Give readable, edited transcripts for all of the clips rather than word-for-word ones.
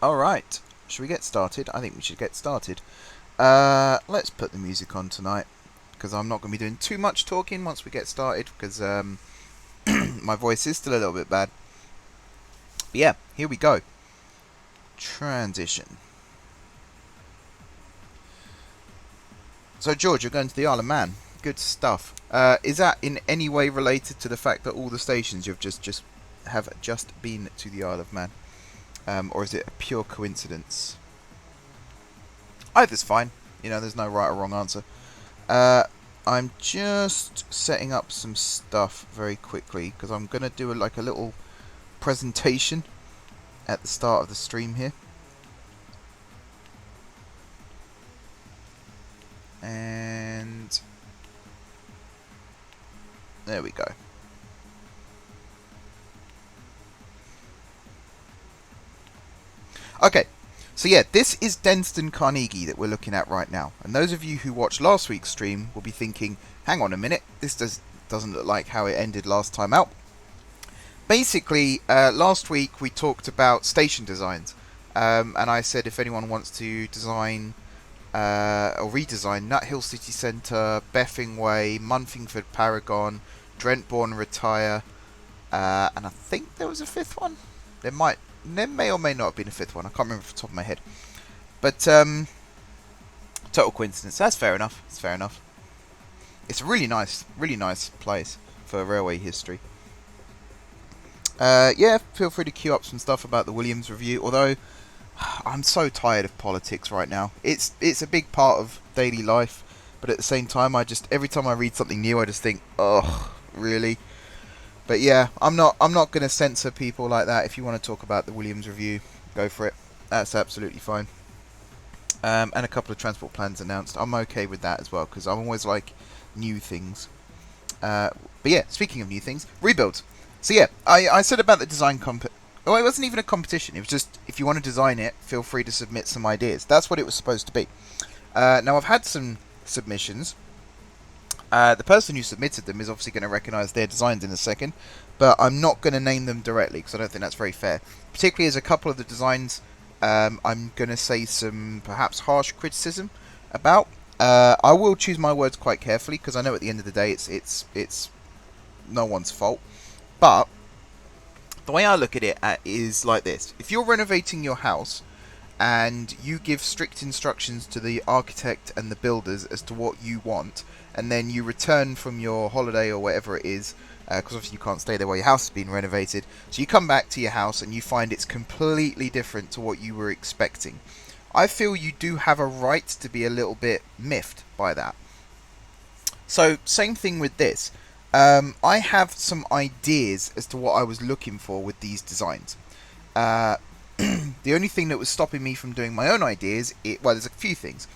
Alright, should we get started? I think we should get started. Let's put the music on tonight, because I'm not going to be doing too much talking once we get started, because my voice is still a little bit bad. But yeah, here we go. Transition. So George, you're going to the Isle of Man. Good stuff. Is that in any way related to the fact that all the stations you've just been to the Isle of Man? Or is it a pure coincidence? Either's fine. You know, there's no right or wrong answer. I'm just setting up some stuff very quickly because I'm going to do a little presentation at the start of the stream here. And there we go. Okay, so yeah, this is Denston Carnegie that we're looking at right now. And those of you who watched last week's stream will be thinking, hang on a minute, this doesn't look like how it ended last time out. Basically, last week we talked about station designs. And I said if anyone wants to design or redesign Nut Hill City Centre, Beffing Way, Munfingford Paragon, Drentbourne Retire, and I think there was a fifth one. There may or may not have been a fifth one. I can't remember off the top of my head. But total coincidence. That's fair enough. It's fair enough. It's a really nice place for railway history. Yeah, feel free to queue up some stuff about the Williams review. Although I'm so tired of politics right now. It's a big part of daily life, but at the same time, every time I read something new, I just think, oh, really? But yeah, I'm not going to censor people like that. If you want to talk about the Williams review, go for it. That's absolutely fine. And a couple of transport plans announced. I'm okay with that as well, because I always like new things. But yeah, speaking of new things, rebuilds. So yeah, I said about the design Oh, it wasn't even a competition. It was just, if you want to design it, feel free to submit some ideas. That's what it was supposed to be. Now, I've had some submissions. The person who submitted them is obviously going to recognise their designs in a second, but I'm not going to name them directly because I don't think that's very fair. Particularly as a couple of the designs I'm going to say some perhaps harsh criticism about. I will choose my words quite carefully because I know at the end of the day it's no one's fault. But the way I look at it is like this. If you're renovating your house and you give strict instructions to the architect and the builders as to what you want, and then you return from your holiday or whatever it is, because obviously you can't stay there while your house has been renovated, so you come back to your house and you find it's completely different to what you were expecting. I feel you do have a right to be a little bit miffed by that. So, same thing with this. I have some ideas as to what I was looking for with these designs. The only thing that was stopping me from doing my own ideas, well, there's a few things.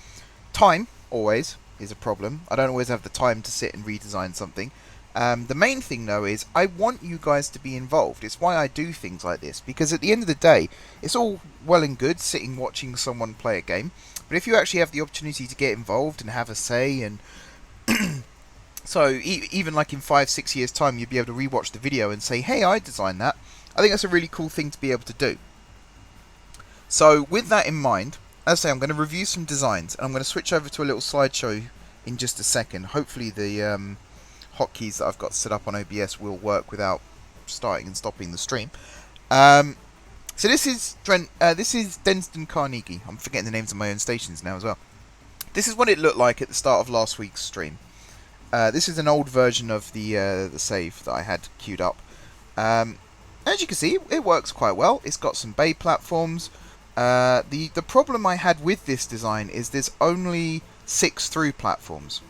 Time, always, is a problem. I don't always have the time to sit and redesign something. The main thing, though, is I want you guys to be involved. It's why I do things like this, because at the end of the day, it's all well and good sitting watching someone play a game, but if you actually have the opportunity to get involved and have a say, and so even like in 5-6 years' time, you'd be able to rewatch the video and say, hey, I designed that. I think that's a really cool thing to be able to do. So with that in mind, as I say, I'm going to review some designs, and I'm going to switch over to a little slideshow in just a second. Hopefully the hotkeys that I've got set up on OBS will work without starting and stopping the stream. So this is Denston Carnegie. I'm forgetting the names of my own stations now as well. This is what it looked like at the start of last week's stream. This is an old version of the save that I had queued up. As you can see, it works quite well. It's got some bay platforms. The problem I had with this design is there's only 6 through platforms.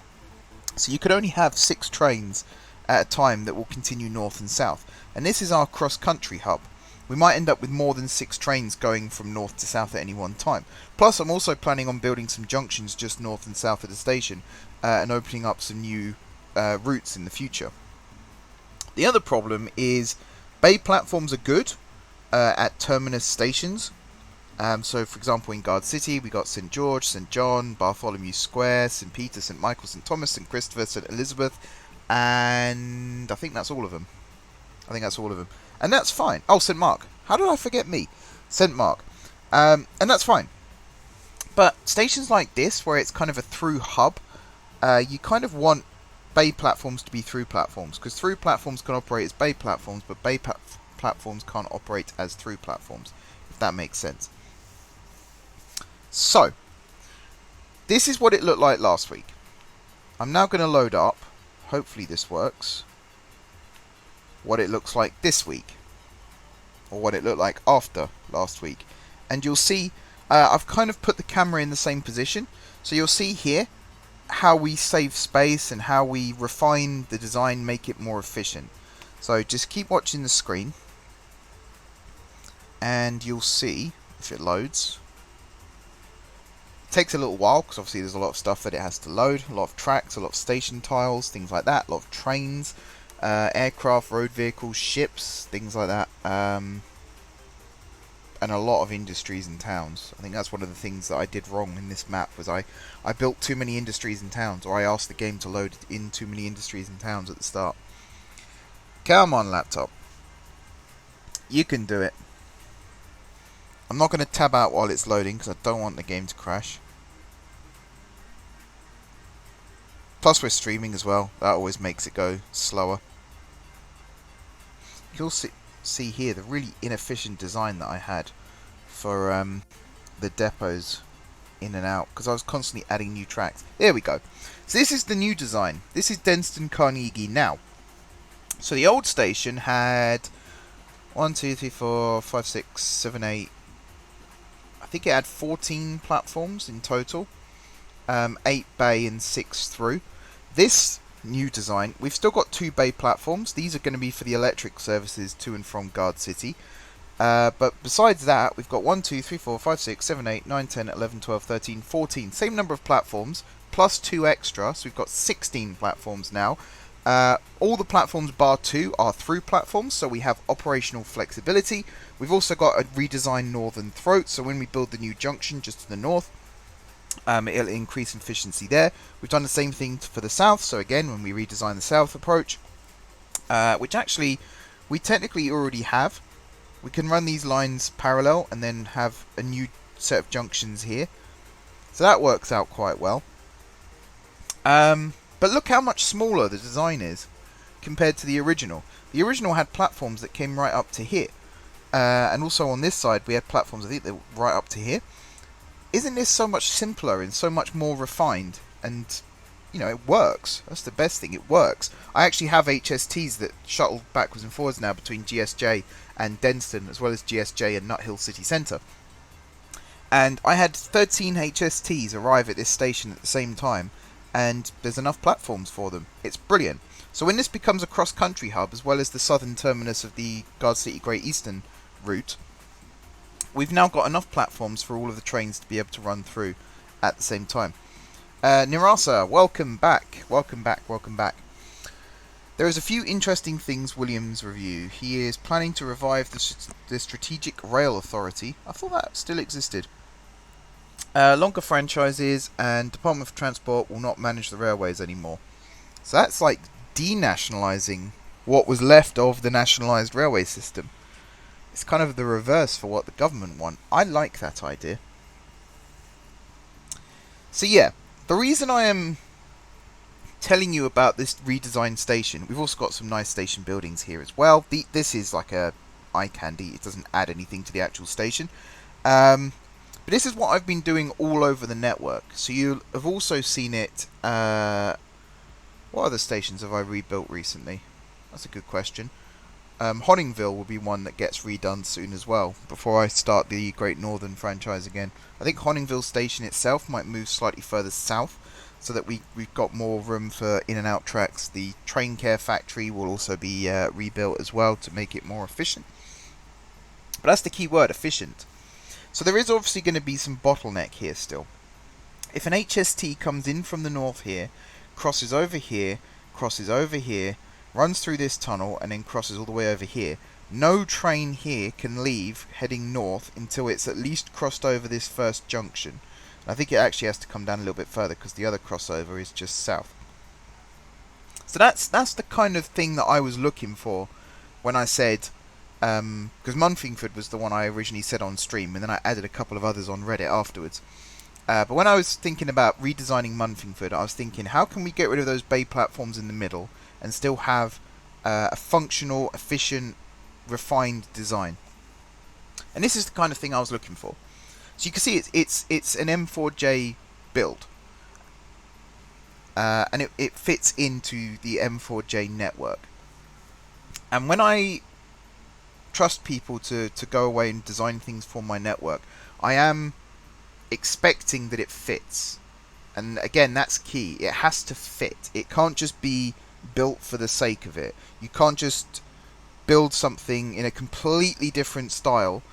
So you could only have 6 trains at a time that will continue north and south. And this is our cross-country hub. We might end up with more than 6 trains going from north to south at any one time. Plus, I'm also planning on building some junctions just north and south of the station and opening up some new routes in the future. The other problem is bay platforms are good at terminus stations. So, for example, in Gardcity, we got St George, St John, Bartholomew Square, St Peter, St Michael, St Thomas, St Christopher, St Elizabeth, and I think that's all of them. And that's fine. Oh, St Mark. How did I forget me? St Mark. And that's fine. But stations like this, where it's kind of a through hub, you kind of want bay platforms to be through platforms, because through platforms can operate as bay platforms, but bay platforms can't operate as through platforms, if that makes sense. So, this is what it looked like last week. I'm now going to load up, hopefully this works, what it looks like this week, or what it looked like after last week. And you'll see, I've kind of put the camera in the same position, so you'll see here how we save space and how we refine the design, make it more efficient. So just keep watching the screen, and you'll see, if it loads, it takes a little while, because obviously there's a lot of stuff that it has to load, a lot of tracks, a lot of station tiles, things like that, a lot of trains, aircraft, road vehicles, ships, things like that, and a lot of industries and towns. I think that's one of the things that I did wrong in this map, was I built too many industries and towns, or I asked the game to load in too many industries and towns at the start. Come on, laptop. You can do it. I'm not going to tab out while it's loading, because I don't want the game to crash. Plus we're streaming as well, that always makes it go slower. You'll see here the really inefficient design that I had for the depots in and out, because I was constantly adding new tracks. There we go. So this is the new design. This is Denston Carnegie now. So the old station had 1, 2, 3, 4, 5, 6, 7, 8. I think it had 14 platforms in total. 8 bay and 6 through. This new design, we've still got 2 bay platforms. These are going to be for the electric services to and from Gardcity. But besides that, we've got 1, 2, 3, 4, 5, 6, 7, 8, 9, 10, 11, 12, 13, 14. Same number of platforms, plus 2 extra, so we've got 16 platforms now. All the platforms bar 2 are through platforms, so we have operational flexibility. We've also got a redesigned northern throat, so when we build the new junction just to the north, it'll increase efficiency there. We've done the same thing for the south, so again, when we redesign the south approach, which actually we technically already have, we can run these lines parallel and then have a new set of junctions here. So that works out quite well. But look how much smaller the design is compared to the original. The original had platforms that came right up to here. And also on this side, we had platforms, I think, that were right up to here. Isn't this so much simpler and so much more refined? And, you know, it works. That's the best thing. It works. I actually have HSTs that shuttle backwards and forwards now between GSJ and Denston, as well as GSJ and Nut Hill City Centre. And I had 13 HSTs arrive at this station at the same time, and there's enough platforms for them. It's brilliant. So when this becomes a cross-country hub, as well as the southern terminus of the Gardcity Great Eastern route, we've now got enough platforms for all of the trains to be able to run through at the same time. Nirasa, welcome back. Welcome back, welcome back. There is a few interesting things Williams review. He is planning to revive the Strategic Rail Authority. I thought that still existed. Longer franchises, and Department of Transport will not manage the railways anymore. So that's like denationalising what was left of the nationalised railway system. It's kind of the reverse for what the government want. I like that idea. So yeah, the reason I am telling you about this redesigned station, we've also got some nice station buildings here as well. This is like a eye candy. It doesn't add anything to the actual station. But this is what I've been doing all over the network. So you have also seen it. What other stations have I rebuilt recently? That's a good question. Honingville will be one that gets redone soon as well, before I start the Great Northern franchise again. I think Honingville Station itself might move slightly further south, so that we've got more room for in and out tracks. The train care factory will also be rebuilt as well to make it more efficient. But that's the key word, efficient. So there is obviously going to be some bottleneck here still. If an HST comes in from the north here, crosses over here, runs through this tunnel, and then crosses all the way over here, no train here can leave heading north until it's at least crossed over this first junction. And I think it actually has to come down a little bit further, because the other crossover is just south. So that's the kind of thing that I was looking for when I said because Munfingford was the one I originally said on stream, and then I added a couple of others on Reddit afterwards. But when I was thinking about redesigning Munfingford, I was thinking, how can we get rid of those bay platforms in the middle and still have a functional, efficient, refined design? And this is the kind of thing I was looking for. So you can see it's an M4J build, and it fits into the M4J network. And when I trust people to go away and design things for my network, I am expecting that it fits. And again, that's key. It has to fit. It can't just be built for the sake of it. You can't just build something in a completely different style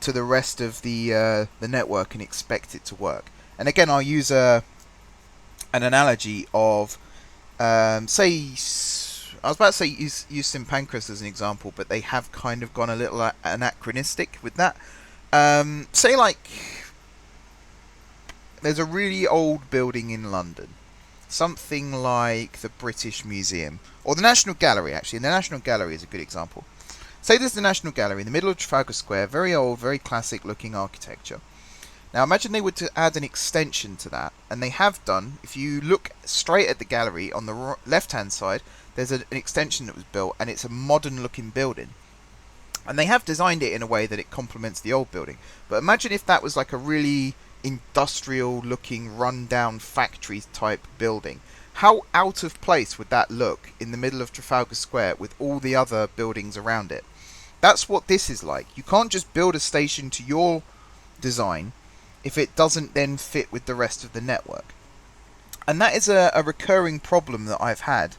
to the rest of the network and expect it to work. And again, I'll use an analogy of say, I was about to say use St Pancras as an example, but they have kind of gone a little anachronistic with that. Say like there's a really old building in London, something like the British Museum or the National Gallery. Actually, the National Gallery is a good example. Say there's the National Gallery in the middle of Trafalgar Square, very old, very classic looking architecture. Now imagine they were to add an extension to that, and they have done. If you look straight at the gallery on the left hand side, there's an extension that was built, and it's a modern looking building. And they have designed it in a way that it complements the old building. But imagine if that was like a really industrial looking, run down factory type building. How out of place would that look in the middle of Trafalgar Square with all the other buildings around it? That's what this is like. You can't just build a station to your design if it doesn't then fit with the rest of the network. And that is a recurring problem that I've had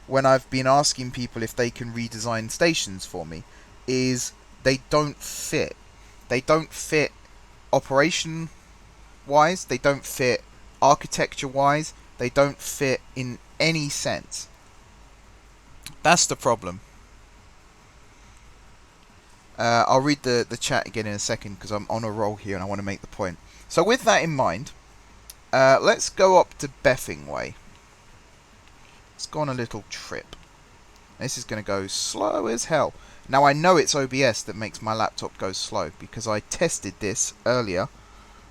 when I've been asking people if they can redesign stations for me, is they don't fit. They don't fit operation wise, they don't fit architecture wise, they don't fit in any sense. That's the problem. I'll read the chat again in a second because I'm on a roll here and I want to make the point. So with that in mind, let's go up to Beffing Way. Let's go on a little trip. This is going to go slow as hell. Now I know it's OBS that makes my laptop go slow because I tested this earlier,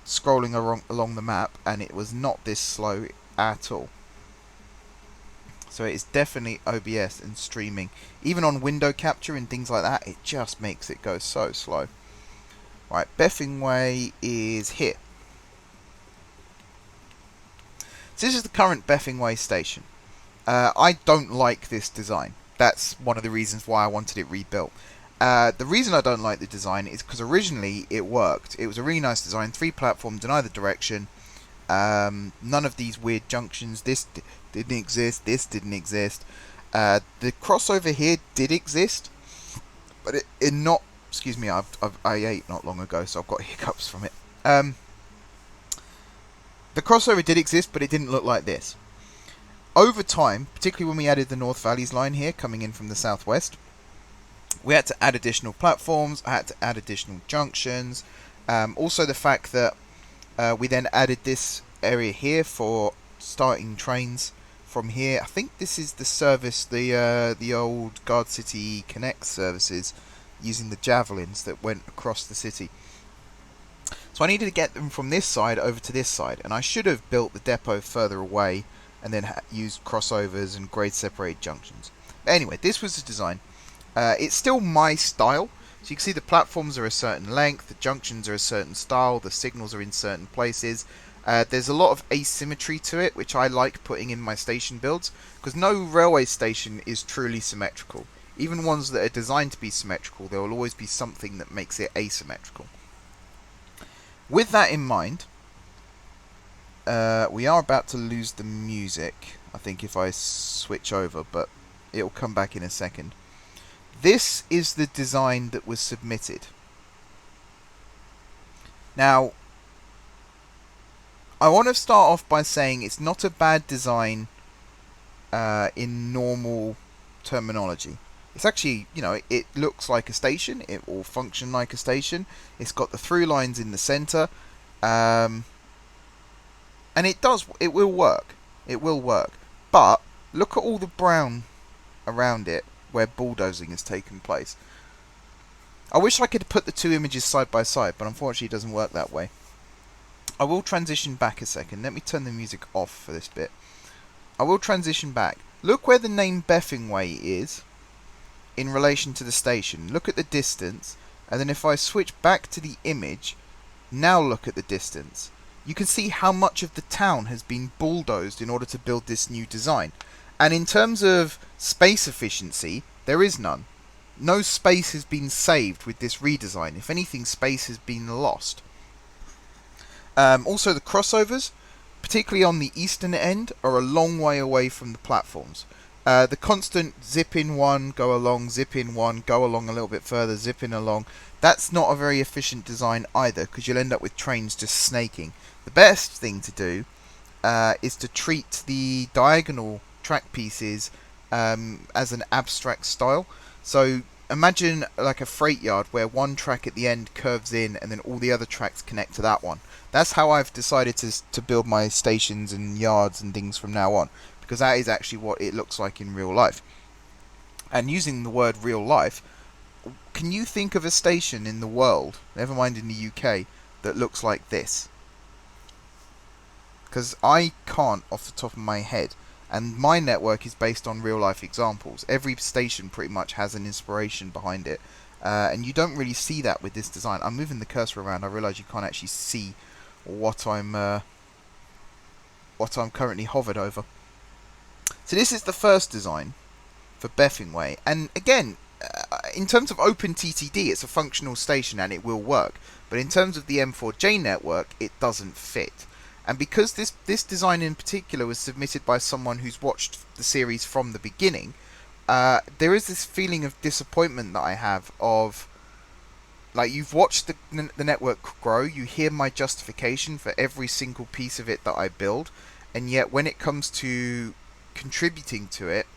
scrolling along the map, and it was not this slow at all. So it is definitely OBS and streaming. Even on window capture and things like that, it just makes it go so slow. Right, Beffing Way is here. So this is the current Beffing Way station. I don't like this design. That's one of the reasons why I wanted it rebuilt. The reason I don't like the design is because originally it worked. It was a really nice design, 3 platforms in either direction. None of these weird junctions. This didn't exist. This didn't exist. The crossover here did exist, but it not. Excuse me. I ate not long ago, so I've got hiccups from it. The crossover did exist, but it didn't look like this. Over time, particularly when we added the North Valleys line here, coming in from the southwest, we had to add additional platforms. I had to add additional junctions. Also, the fact that we then added this area here for starting trains from here. I think this is the service, the old Gardcity Connect services, using the javelins that went across the city. So I needed to get them from this side over to this side, and I should have built the depot further away and then used crossovers and grade separated junctions. But anyway, this was the design. It's still my style. So you can see the platforms are a certain length, the junctions are a certain style, the signals are in certain places. There's a lot of asymmetry to it, which I like putting in my station builds, because no railway station is truly symmetrical. Even ones that are designed to be symmetrical, there will always be something that makes it asymmetrical. With that in mind, we are about to lose the music, I think, if I switch over, but it'll come back in a second. This is the design that was submitted. Now, I want to start off by saying it's not a bad design in normal terminology. It's actually, you know, it looks like a station. It will function like a station. It's got the through lines in the center. And it will work. It will work. But look at all the brown around it where bulldozing has taken place. I wish I could put the two images side by side, but unfortunately it doesn't work that way. I will transition back a second. Let me turn the music off for this bit. I will transition back. Look where the name Beffingway is in relation to the station. Look at the distance, and then if I switch back to the image, now look at the distance. You can see how much of the town has been bulldozed in order to build this new design. And in terms of space efficiency, there is none. No space has been saved with this redesign. If anything, space has been lost. Also, the crossovers, particularly on the eastern end, are a long way away from the platforms. The constant zip in one, go along, zip in one, go along a little bit further, zip in along, that's not a very efficient design either, because you'll end up with trains just snaking. The best thing to do is to treat the diagonal track pieces as an abstract style. So imagine like a freight yard where one track at the end curves in and then all the other tracks connect to that one. That's how I've decided to build my stations and yards and things from now on, because that is actually what it looks like in real life. And using the word real life, can you think of a station in the world, never mind in the UK, that looks like this? Because I can't off the top of my head. And my network is based on real life examples. Every station pretty much has an inspiration behind it. And you don't really see that with this design. I'm moving the cursor around. I realise you can't actually see what I'm currently hovered over. So this is the first design for Beffingway. And again, in terms of OpenTTD, it's a functional station and it will work. But in terms of the M4J network, it doesn't fit. And because this design in particular was submitted by someone who's watched the series from the beginning, there is this feeling of disappointment that I have of, like, you've watched the network grow, you hear my justification for every single piece of it that I build, and yet when it comes to contributing to it,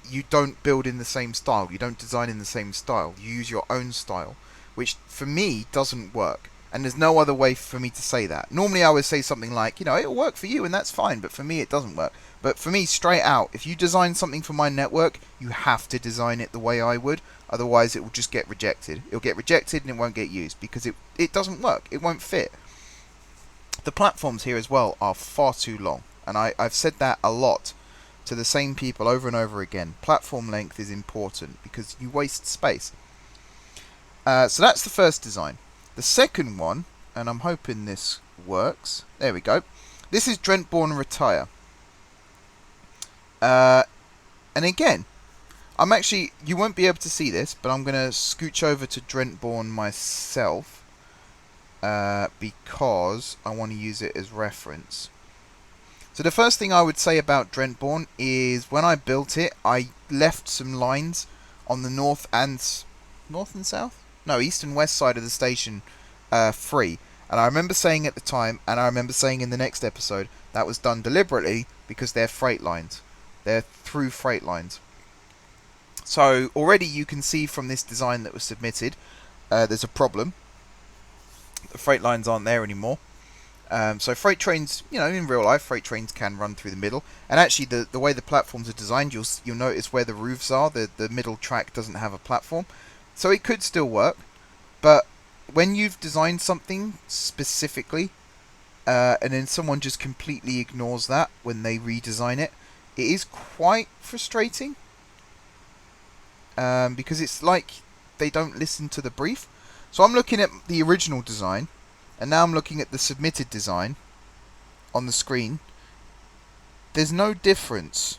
you don't build in the same style, you don't design in the same style, you use your own style, which for me doesn't work. And there's no other way for me to say that. Normally I would say something like, you know, it'll work for you and that's fine, but for me it doesn't work. But for me, straight out, if you design something for my network, you have to design it the way I would, otherwise it will just get rejected. It'll get rejected and it won't get used, because it doesn't work, it won't fit. The platforms here as well are far too long, and I've said that a lot to the same people over and over again. Platform length is important, because you waste space. So that's the first design. The second one, and I'm hoping this works. There we go. This is Drentborn Retire. And again, you won't be able to see this, but I'm going to scooch over to Drentborn myself, because I want to use it as reference. So the first thing I would say about Drentborn is when I built it, I left some lines on the north and south? No, east and west side of the station free. And I remember saying at the time, and I remember saying in the next episode, that was done deliberately because they're freight lines. They're through freight lines. So already you can see from this design that was submitted, there's a problem. The freight lines aren't there anymore. So freight trains, you know, in real life, freight trains can run through the middle. And actually, the way the platforms are designed, you'll notice where the roofs are. The middle track doesn't have a platform. So it could still work, but when you've designed something specifically, and then someone just completely ignores that when they redesign it, it is quite frustrating. Because it's like they don't listen to the brief. So I'm looking at the original design, and now I'm looking at the submitted design on the screen. There's no difference.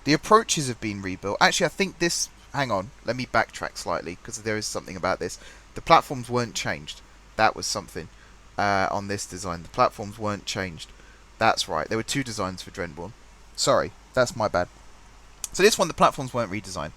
The approaches have been rebuilt. Actually, I think this... Hang on, let me backtrack slightly, because there is something about this. The platforms weren't changed. That was something on this design. The platforms weren't changed. That's right, there were two designs for Drentborn. Sorry, that's my bad. So this one, the platforms weren't redesigned.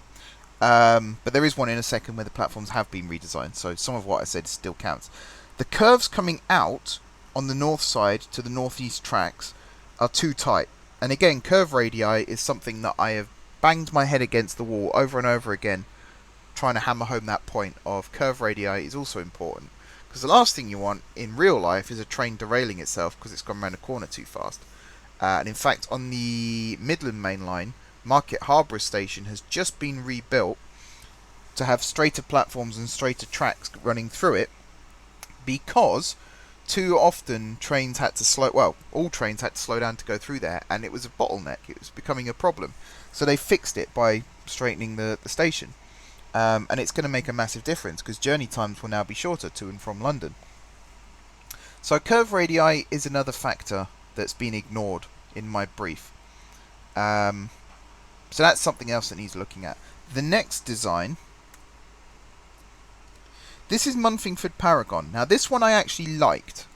But there is one in a second where the platforms have been redesigned, so some of what I said still counts. The curves coming out on the north side to the northeast tracks are too tight. And again, curve radii is something that I have banged my head against the wall over and over again, trying to hammer home that point of curve radii is also important. Because the last thing you want in real life is a train derailing itself because it's gone around a corner too fast. And in fact, on the Midland Main Line, Market Harborough Station has just been rebuilt, to have straighter platforms and straighter tracks running through it, because too often trains had to slow, well, all trains had to slow down to go through there, and it was a bottleneck. It was becoming a problem. So they fixed it by straightening the station. And it's going to make a massive difference because journey times will now be shorter to and from London. So curve radii is another factor that's been ignored in my brief. So that's something else that needs looking at. The next design, this is Munfingford Paragon. Now this one I actually liked.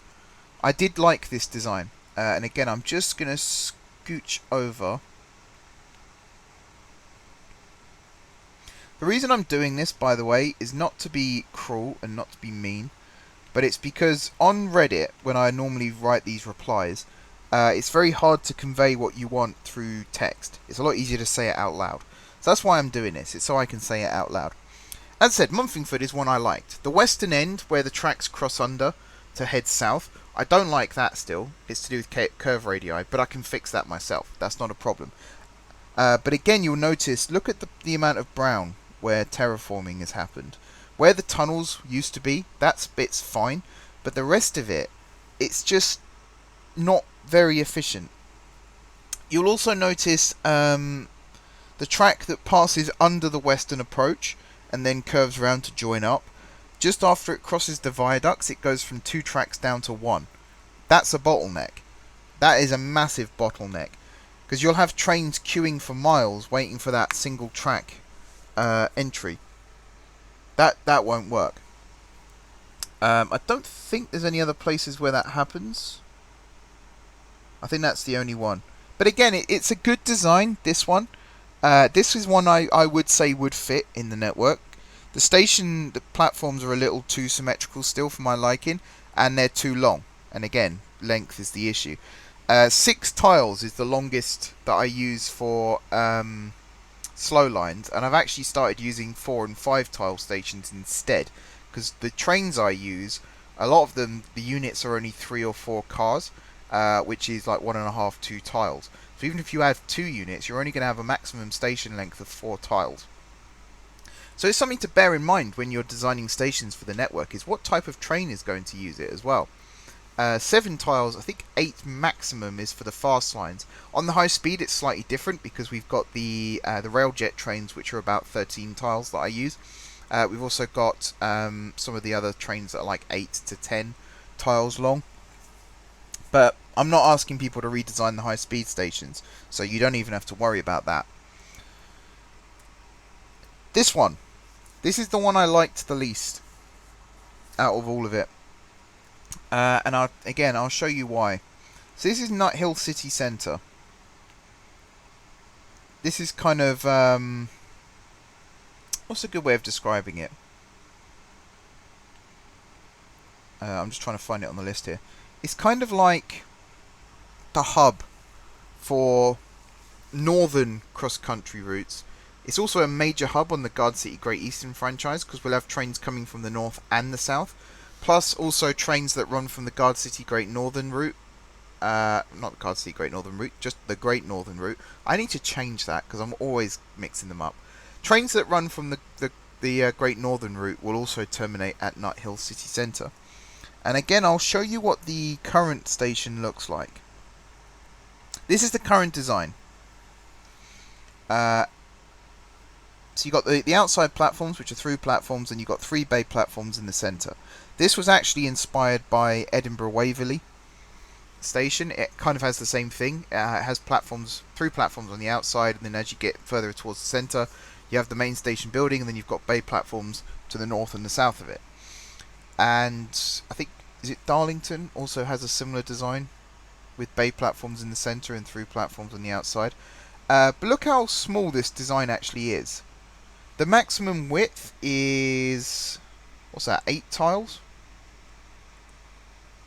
I did like this design. And again, I'm just going to scooch over. The reason I'm doing this, by the way, is not to be cruel and not to be mean, but it's because on Reddit, when I normally write these replies, it's very hard to convey what you want through text. It's a lot easier to say it out loud. So that's why I'm doing this. It's so I can say it out loud. As I said, Munfingford is one I liked. The western end, where the tracks cross under to head south, I don't like that still. It's to do with curve radii, but I can fix that myself. That's not a problem. But again, you'll notice, look at the amount of brown where terraforming has happened. Where the tunnels used to be, that bit's fine, but the rest of it, it's just not very efficient. You'll also notice the track that passes under the western approach and then curves around to join up. Just after it crosses the viaducts, it goes from 2 tracks down to 1. That's a bottleneck. That is a massive bottleneck. Because you'll have trains queuing for miles waiting for that single track entry. That won't work. I don't think there's any other places where that happens. I think that's the only one. But again, it's a good design, this one. This is one I would say would fit in the network. The platforms are a little too symmetrical still for my liking, and they're too long. And again, length is the issue. 6 tiles is the longest that I use for slow lines, and I've actually started using 4 and 5 tile stations instead, because the trains I use, a lot of them, the units are only 3 or 4 cars, which is like 1.5, 2 tiles. So even if you have 2 units, you're only going to have a maximum station length of 4 tiles. So it's something to bear in mind when you're designing stations for the network, is what type of train is going to use it as well. 7 tiles, I think 8 maximum is for the fast lines. On the high speed it's slightly different because we've got the railjet trains, which are about 13 tiles that I use. We've also got some of the other trains that are like 8 to 10 tiles long. But I'm not asking people to redesign the high speed stations, so you don't even have to worry about that. This one. This is the one I liked the least out of all of it. And I'll show you why. So this is Nut Hill City Centre. This is kind of what's a good way of describing it? I'm just trying to find it on the list here. It's kind of like the hub for northern cross-country routes. It's also a major hub on the Gardcity Great Eastern franchise, because we'll have trains coming from the north and the south. Plus, also trains that run from the Gardcity Great Northern route. Not the Gardcity Great Northern route, just the Great Northern route. I need to change that, because I'm always mixing them up. Trains that run from the Great Northern route will also terminate at Nut Hill City Centre. And again, I'll show you what the current station looks like. This is the current design. So you've got the outside platforms, which are through platforms, and you've got 3 bay platforms in the centre. This was actually inspired by Edinburgh Waverley Station. It kind of has the same thing. It has platforms, 3 platforms on the outside, and then as you get further towards the centre, you have the main station building, and then you've got bay platforms to the north and the south of it. And I think, is it Darlington also has a similar design with bay platforms in the centre and 3 platforms on the outside. But look how small this design actually is. The maximum width is, what's that, 8 tiles?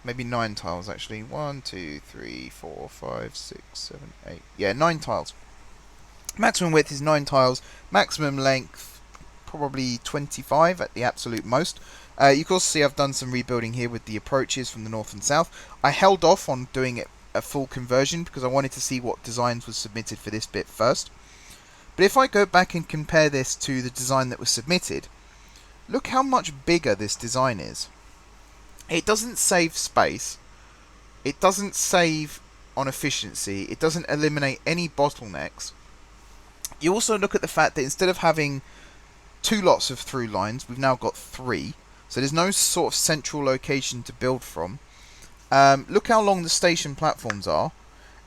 Maybe 9 tiles actually. 1, 2, 3, 4, 5, 6, 7, 8. Yeah, 9 tiles. Maximum width is 9 tiles. Maximum length, probably 25 at the absolute most. You can also see I've done some rebuilding here with the approaches from the north and south. I held off on doing it a full conversion because I wanted to see what designs were submitted for this bit first. But if I go back and compare this to the design that was submitted, look how much bigger this design is. It doesn't save space, it doesn't save on efficiency, it doesn't eliminate any bottlenecks. You also look at the fact that instead of having 2 lots of through lines, we've now got 3. So there's no sort of central location to build from. Look how long the station platforms are,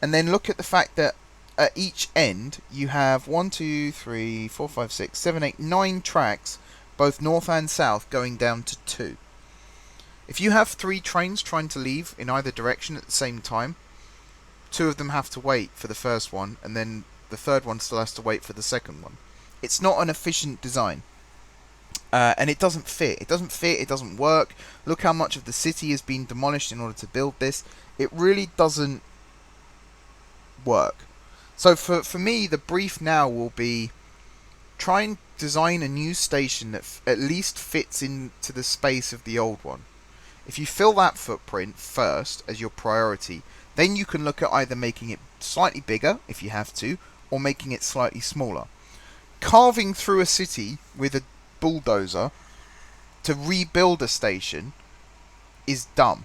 and then look at the fact that at each end you have 1, 2, 3, 4, 5, 6, 7, 8, 9 tracks, both north and south, going down to 2. If you have 3 trains trying to leave in either direction at the same time, 2 of them have to wait for the first one, and then the third one still has to wait for the second one. It's not an efficient design. And it doesn't fit. It doesn't work. Look how much of the city has been demolished in order to build this. It really doesn't work. So for me, the brief now will be try and design a new station that at least fits into the space of the old one. If you fill that footprint first as your priority, then you can look at either making it slightly bigger, if you have to, or making it slightly smaller. Carving through a city with a bulldozer to rebuild a station is dumb.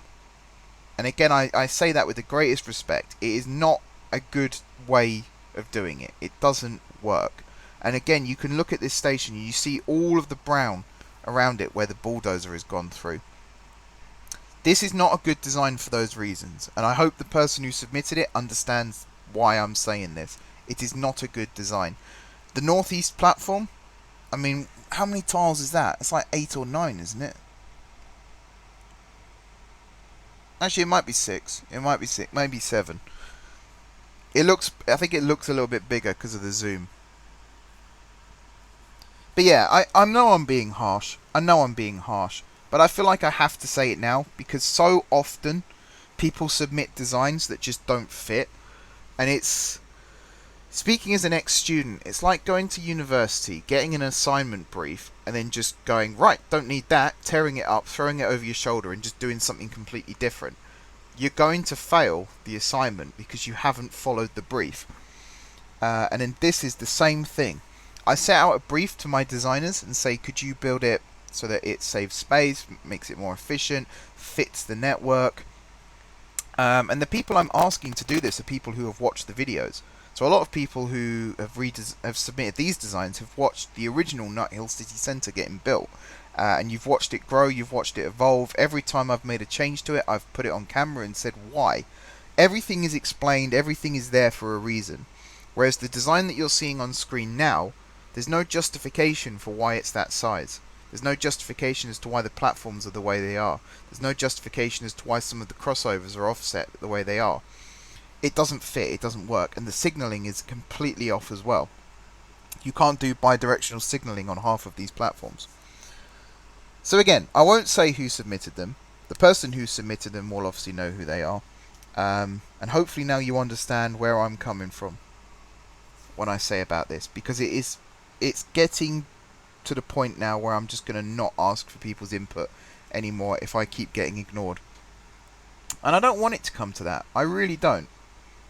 And again, I say that with the greatest respect. It is not a good way of doing it. It doesn't work. And again, you can look at this station and you see all of the brown around it where the bulldozer has gone through. This is not a good design for those reasons, and I hope the person who submitted it understands why I'm saying this. It is not a good design. The northeast platform, I mean, how many tiles is that? It's like 8 or 9, isn't it? Actually, it might be 6. It might be 6, maybe 7. I think it looks a little bit bigger because of the zoom. But yeah, I know I'm being harsh. But I feel like I have to say it now, because so often people submit designs that just don't fit. And it's... Speaking as an ex-student, it's like going to university, getting an assignment brief, and then just going, right, don't need that, tearing it up, throwing it over your shoulder, and just doing something completely different. You're going to fail the assignment because you haven't followed the brief. And then this is the same thing. I set out a brief to my designers and say, could you build it so that it saves space, makes it more efficient, fits the network. And the people I'm asking to do this are people who have watched the videos. So a lot of people who have submitted these designs have watched the original Nut Hill City Centre getting built. And you've watched it grow, you've watched it evolve. Every time I've made a change to it, I've put it on camera and said why. Everything is explained, everything is there for a reason. Whereas the design that you're seeing on screen now, there's no justification for why it's that size. There's no justification as to why the platforms are the way they are. There's no justification as to why some of the crossovers are offset the way they are. It doesn't fit, it doesn't work, and the signalling is completely off as well. You can't do bi-directional signalling on half of these platforms. So again, I won't say who submitted them. The person who submitted them will obviously know who they are. And hopefully now you understand where I'm coming from when I say about this, because it's getting to the point now where I'm just going to not ask for people's input anymore if I keep getting ignored. And I don't want it to come to that. I really don't.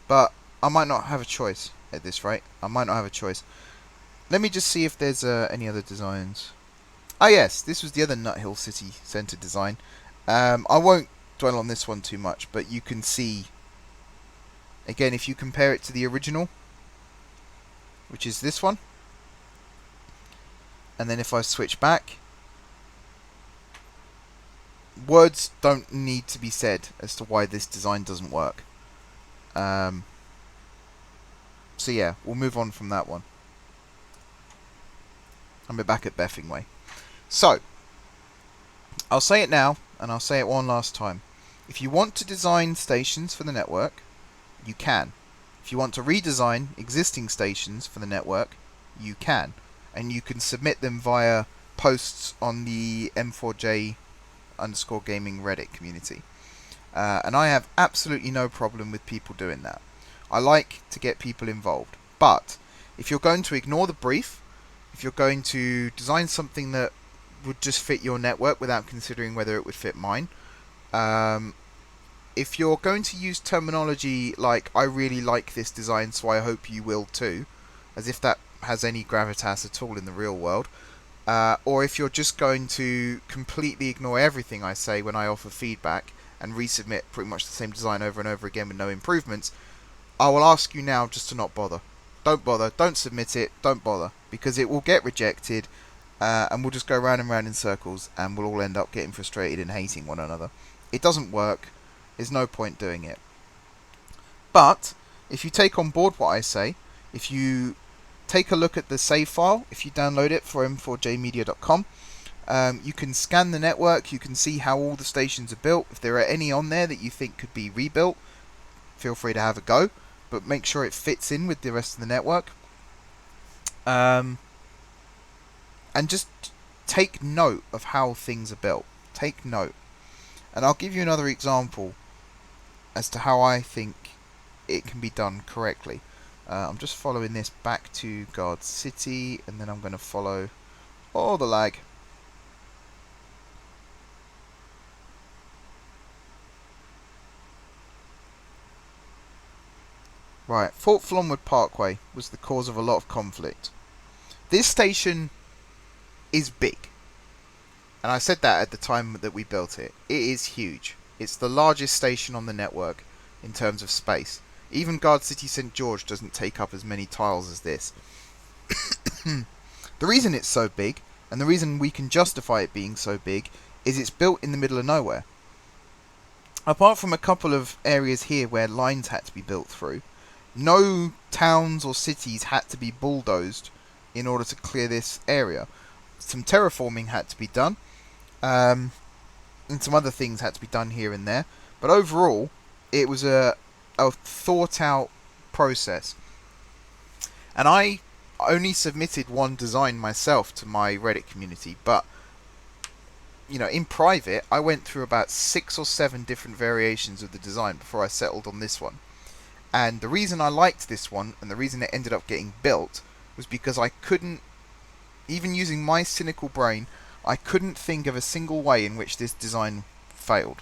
But I might not have a choice at this rate. I might not have a choice. Let me just see if there's any other designs. Ah yes, this was the other Nut Hill City Centre design. I won't dwell on this one too much, but you can see, again, if you compare it to the original, which is this one, and then if I switch back, words don't need to be said as to why this design doesn't work. So yeah, we'll move on from that one. And we're back at Beffingway. So, I'll say it now, and I'll say it one last time. If you want to design stations for the network, you can. If you want to redesign existing stations for the network, you can. And you can submit them via posts on the M4J _ gaming Reddit community. And I have absolutely no problem with people doing that. I like to get people involved. But if you're going to ignore the brief, if you're going to design something that would just fit your network without considering whether it would fit mine, if you're going to use terminology like, I really like this design so I hope you will too, as if that has any gravitas at all in the real world, or if you're just going to completely ignore everything I say when I offer feedback and resubmit pretty much the same design over and over again with no improvements, I will ask you now just to not bother. Don't bother, don't submit it, don't bother, because it will get rejected, and we'll just go round and round in circles, and we'll all end up getting frustrated and hating one another. It doesn't work, there's no point doing it. But, if you take on board what I say, if you take a look at the save file, if you download it for m4jmedia.com, you can scan the network, you can see how all the stations are built. If there are any on there that you think could be rebuilt, feel free to have a go, but make sure it fits in with the rest of the network. And just take note of how things are built. Take note. And I'll give you another example as to how I think it can be done correctly. I'm just following this back to Gardcity, and then I'm going to follow all the lag. Right, Fort Flonwood Parkway was the cause of a lot of conflict. This station is big, and I said that at the time that we built it. It is huge. It's the largest station on the network in terms of space. Even Gardcity St George doesn't take up as many tiles as this. The reason it's so big, and the reason we can justify it being so big, is it's built in the middle of nowhere. Apart from a couple of areas here where lines had to be built through, no towns or cities had to be bulldozed in order to clear this area. Some terraforming had to be done, and some other things had to be done here and there, but overall it was a thought out process. And I only submitted one design myself to my Reddit community, but in private I went through about 6 or 7 different variations of the design before I settled on this one. And the reason I liked this one, and the reason it ended up getting built, was because I couldn't, even using my cynical brain, I couldn't think of a single way in which this design failed.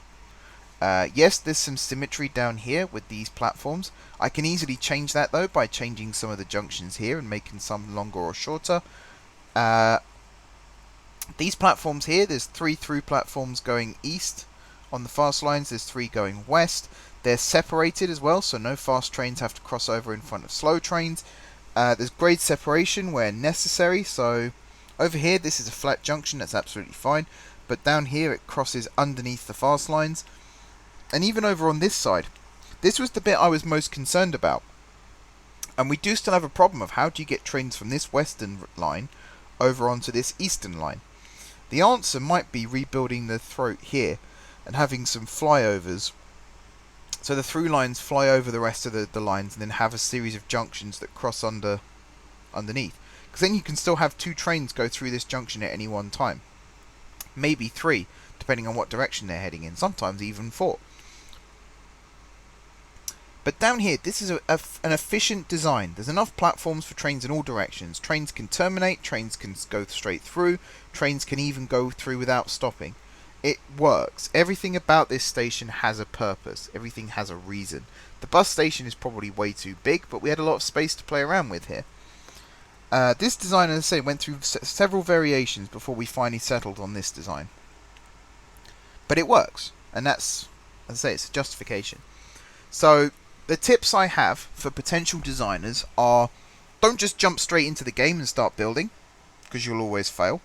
Yes, there's some symmetry down here with these platforms. I can easily change that though by changing some of the junctions here and making some longer or shorter. These platforms here, there's 3 through platforms going east on the fast lines, there's 3 going west. They're separated as well, so no fast trains have to cross over in front of slow trains. There's grade separation where necessary, so over here this is a flat junction, that's absolutely fine, but down here it crosses underneath the fast lines. And even over on this side, this was the bit I was most concerned about. And we do still have a problem of how do you get trains from this western line over onto this eastern line. The answer might be rebuilding the throat here and having some flyovers, so the through lines fly over the rest of the lines and then have a series of junctions that cross underneath. Because then you can still have 2 trains go through this junction at any one time. Maybe 3, depending on what direction they're heading in. Sometimes even 4. But down here, this is an efficient design. There's enough platforms for trains in all directions. Trains can terminate, trains can go straight through, trains can even go through without stopping. It works. Everything about this station has a purpose. Everything has a reason. The bus station is probably way too big, but we had a lot of space to play around with here. This design, as I say, went through several variations before we finally settled on this design. But it works, and that's, as I say, it's a justification. So, the tips I have for potential designers are, don't just jump straight into the game and start building, because you'll always fail.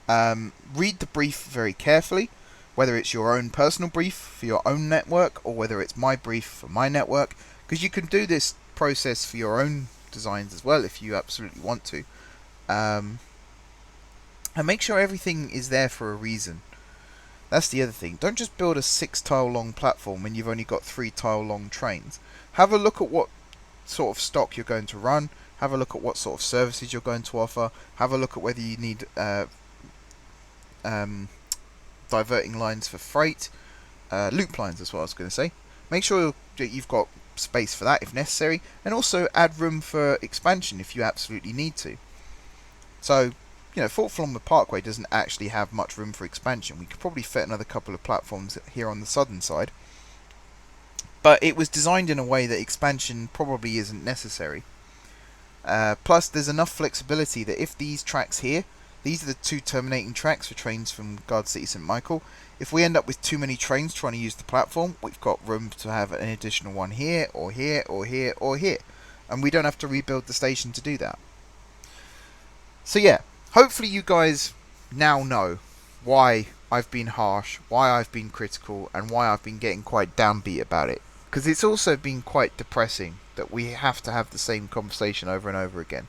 Read the brief very carefully, whether it's your own personal brief for your own network or whether it's my brief for my network, because you can do this process for your own designs as well if you absolutely want to. And make sure everything is there for a reason. That's the other thing. Don't just build a 6 tile long platform when you've only got 3 tile long trains. Have a look at what sort of stock you're going to run. Have a look at what sort of services you're going to offer. Have a look at whether you need diverting lines for freight, loop lines is what I was going to say. Make sure that you've got space for that if necessary, and also add room for expansion if you absolutely need to. So, Fort Flonwood Parkway doesn't actually have much room for expansion. We could probably fit another couple of platforms here on the southern side, but it was designed in a way that expansion probably isn't necessary. Plus, there's enough flexibility that if these tracks here, these are the two terminating tracks for trains from Gardcity St Michael. If we end up with too many trains trying to use the platform, we've got room to have an additional one here, or here, or here, or here. And we don't have to rebuild the station to do that. So yeah, hopefully you guys now know why I've been harsh, why I've been critical, and why I've been getting quite downbeat about it. Because it's also been quite depressing that we have to have the same conversation over and over again.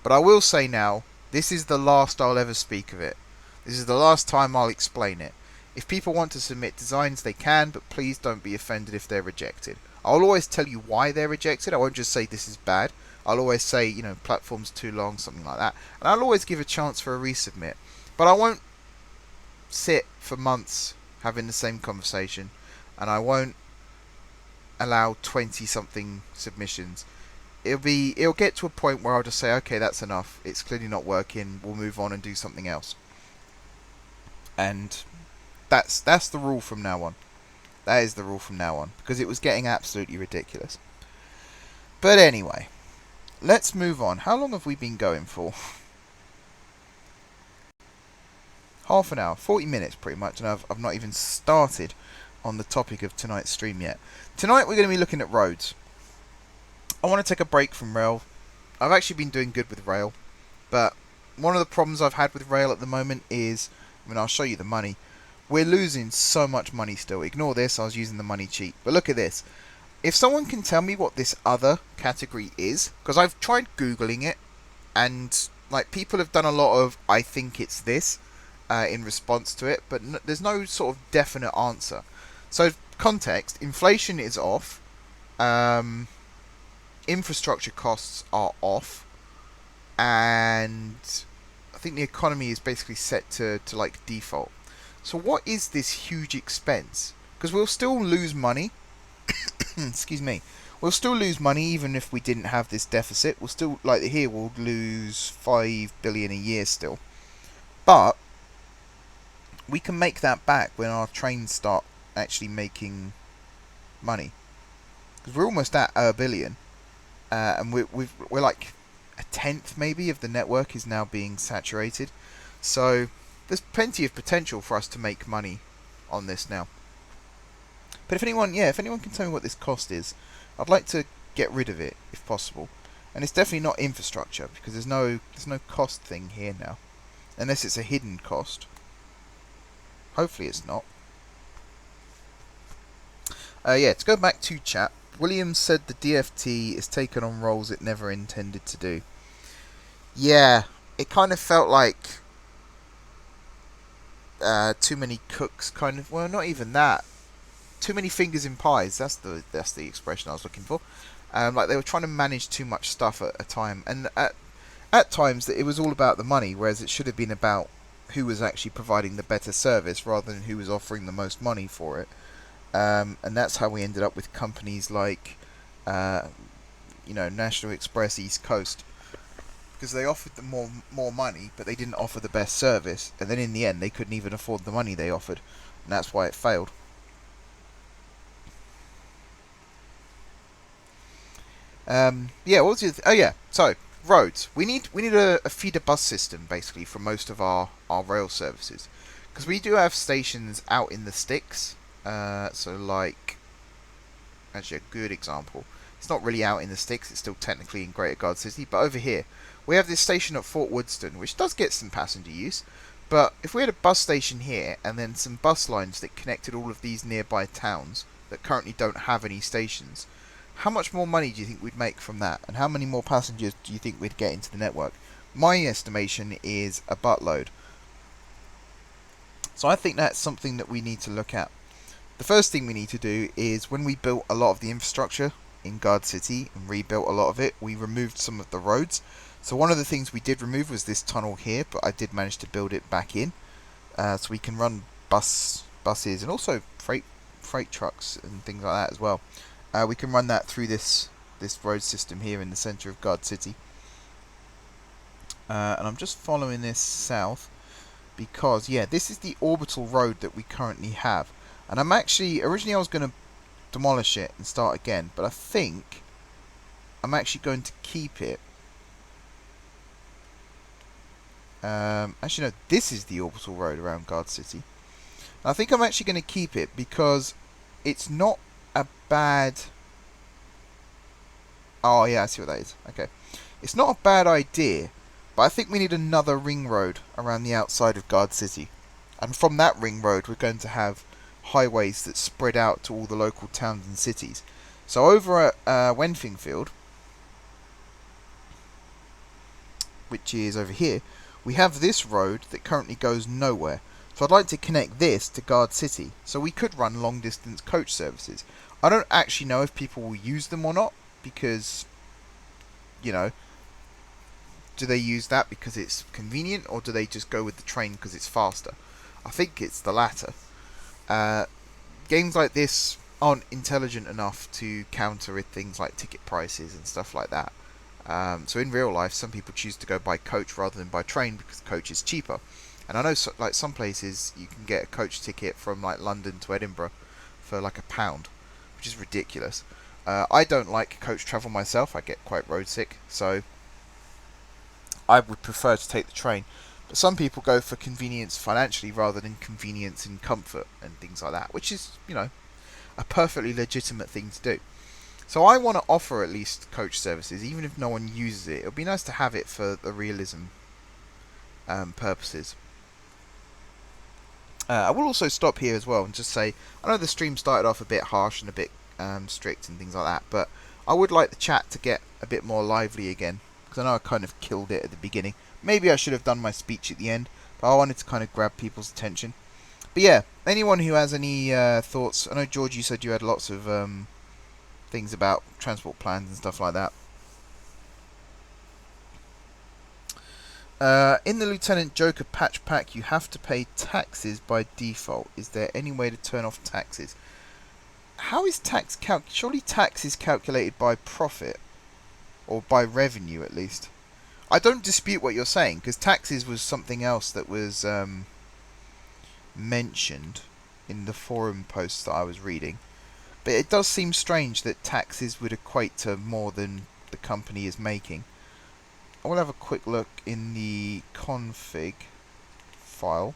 But I will say now, this is the last I'll ever speak of it. This is the last time I'll explain it. If people want to submit designs, they can, but please don't be offended if they're rejected. I'll always tell you why they're rejected. I won't just say this is bad. I'll always say, you know, platform's too long, something like that. And I'll always give a chance for a resubmit. But I won't sit for months having the same conversation, and I won't allow 20 something submissions. It'll get to a point where I'll just say, okay, that's enough, it's clearly not working, we'll move on and do something else. And that's the rule from now on. That is the rule from now on, because it was getting absolutely ridiculous. But anyway, let's move on. How long have we been going for? Half an hour, 40 minutes pretty much, and I've not even started on the topic of tonight's stream yet. Tonight we're going to be looking at roads. I want to take a break from rail. I've actually been doing good with rail, but one of the problems I've had with rail at the moment is, I mean, I'll show you the money. We're losing so much money still. Ignore this, I was using the money cheat. But look at this. If someone can tell me what this other category is, because I've tried Googling it, and like people have done a lot of, I think it's this, in response to it, but there's no sort of definite answer. So, context, inflation is off, infrastructure costs are off, and I think the economy is basically set to like default. So what is this huge expense? Because we'll still lose money, excuse me, we'll still lose money even if we didn't have this deficit. We'll still, like here, we'll lose 5 billion a year still. But we can make that back when our trains start actually making money. Because we're almost at a billion. And we're like a tenth maybe of the network is now being saturated. So there's plenty of potential for us to make money on this now. But if anyone can tell me what this cost is, I'd like to get rid of it if possible. And it's definitely not infrastructure, because there's no cost thing here now, unless it's a hidden cost. Hopefully it's not. Yeah, to go back to chat, Williams said the DFT is taken on roles it never intended to do. Yeah, it kind of felt like too many cooks, kind of. Well, not even that. Too many fingers in pies. That's the expression I was looking for. Like they were trying to manage too much stuff at a time, and at times it was all about the money, whereas it should have been about who was actually providing the better service rather than who was offering the most money for it. And that's how we ended up with companies like, National Express East Coast, because they offered them more money, but they didn't offer the best service, and then in the end they couldn't even afford the money they offered, and that's why it failed. Yeah, what was it? Oh yeah, so roads. We need a feeder bus system basically for most of our rail services, because we do have stations out in the sticks. So like, actually a good example. It's not really out in the sticks. It's still technically in Greater Gardcity, but over here we have this station at Fort Woodston, which does get some passenger use. But if we had a bus station here and then some bus lines that connected all of these nearby towns that currently don't have any stations, how much more money do you think we'd make from that? And how many more passengers do you think we'd get into the network? My estimation is a buttload. So I think that's something that we need to look at. The first thing we need to do is, when we built a lot of the infrastructure in Gardcity and rebuilt a lot of it, we removed some of the roads. So one of the things we did remove was this tunnel here, but I did manage to build it back in, so we can run buses and also freight trucks and things like that as well. We can run that through this road system here in the centre of Gardcity. And I'm just following this south because, yeah, this is the orbital road that we currently have. And I'm actually, originally I was going to demolish it and start again, but I think I'm actually going to keep it Actually, no, this is the orbital road around Gardcity. I think I'm actually going to keep it because it's not a bad... Oh, yeah, I see what that is. Okay. It's not a bad idea, but I think we need another ring road around the outside of Gardcity. And from that ring road, we're going to have highways that spread out to all the local towns and cities. So over at Wenfingfield, which is over here, we have this road that currently goes nowhere. So I'd like to connect this to Gardcity, so we could run long distance coach services. I don't actually know if people will use them or not, because, you know, do they use that because it's convenient, or do they just go with the train because it's faster? I think it's the latter. Games like this aren't intelligent enough to counter with things like ticket prices and stuff like that. So in real life, some people choose to go by coach rather than by train because coach is cheaper. And I know, like some places, you can get a coach ticket from like London to Edinburgh for like £1, which is ridiculous. I don't like coach travel myself. I get quite road sick, so I would prefer to take the train. But some people go for convenience financially rather than convenience in comfort and things like that, which is, you know, a perfectly legitimate thing to do. So I want to offer at least coach services, even if no one uses it. It would be nice to have it for the realism purposes. I will also stop here as well and just say, I know the stream started off a bit harsh and a bit strict and things like that, but I would like the chat to get a bit more lively again, because I know I kind of killed it at the beginning. Maybe I should have done my speech at the end, but I wanted to kind of grab people's attention. But yeah, anyone who has any thoughts, I know George, you said you had lots of things about transport plans and stuff like that. In the Lieutenant Joker patch pack, you have to pay taxes by default. Is there any way to turn off taxes? How is tax surely tax is calculated by profit, or by revenue at least. I don't dispute what you're saying, because taxes was something else that was mentioned in the forum posts that I was reading. But it does seem strange that taxes would equate to more than the company is making. I will have a quick look in the config file.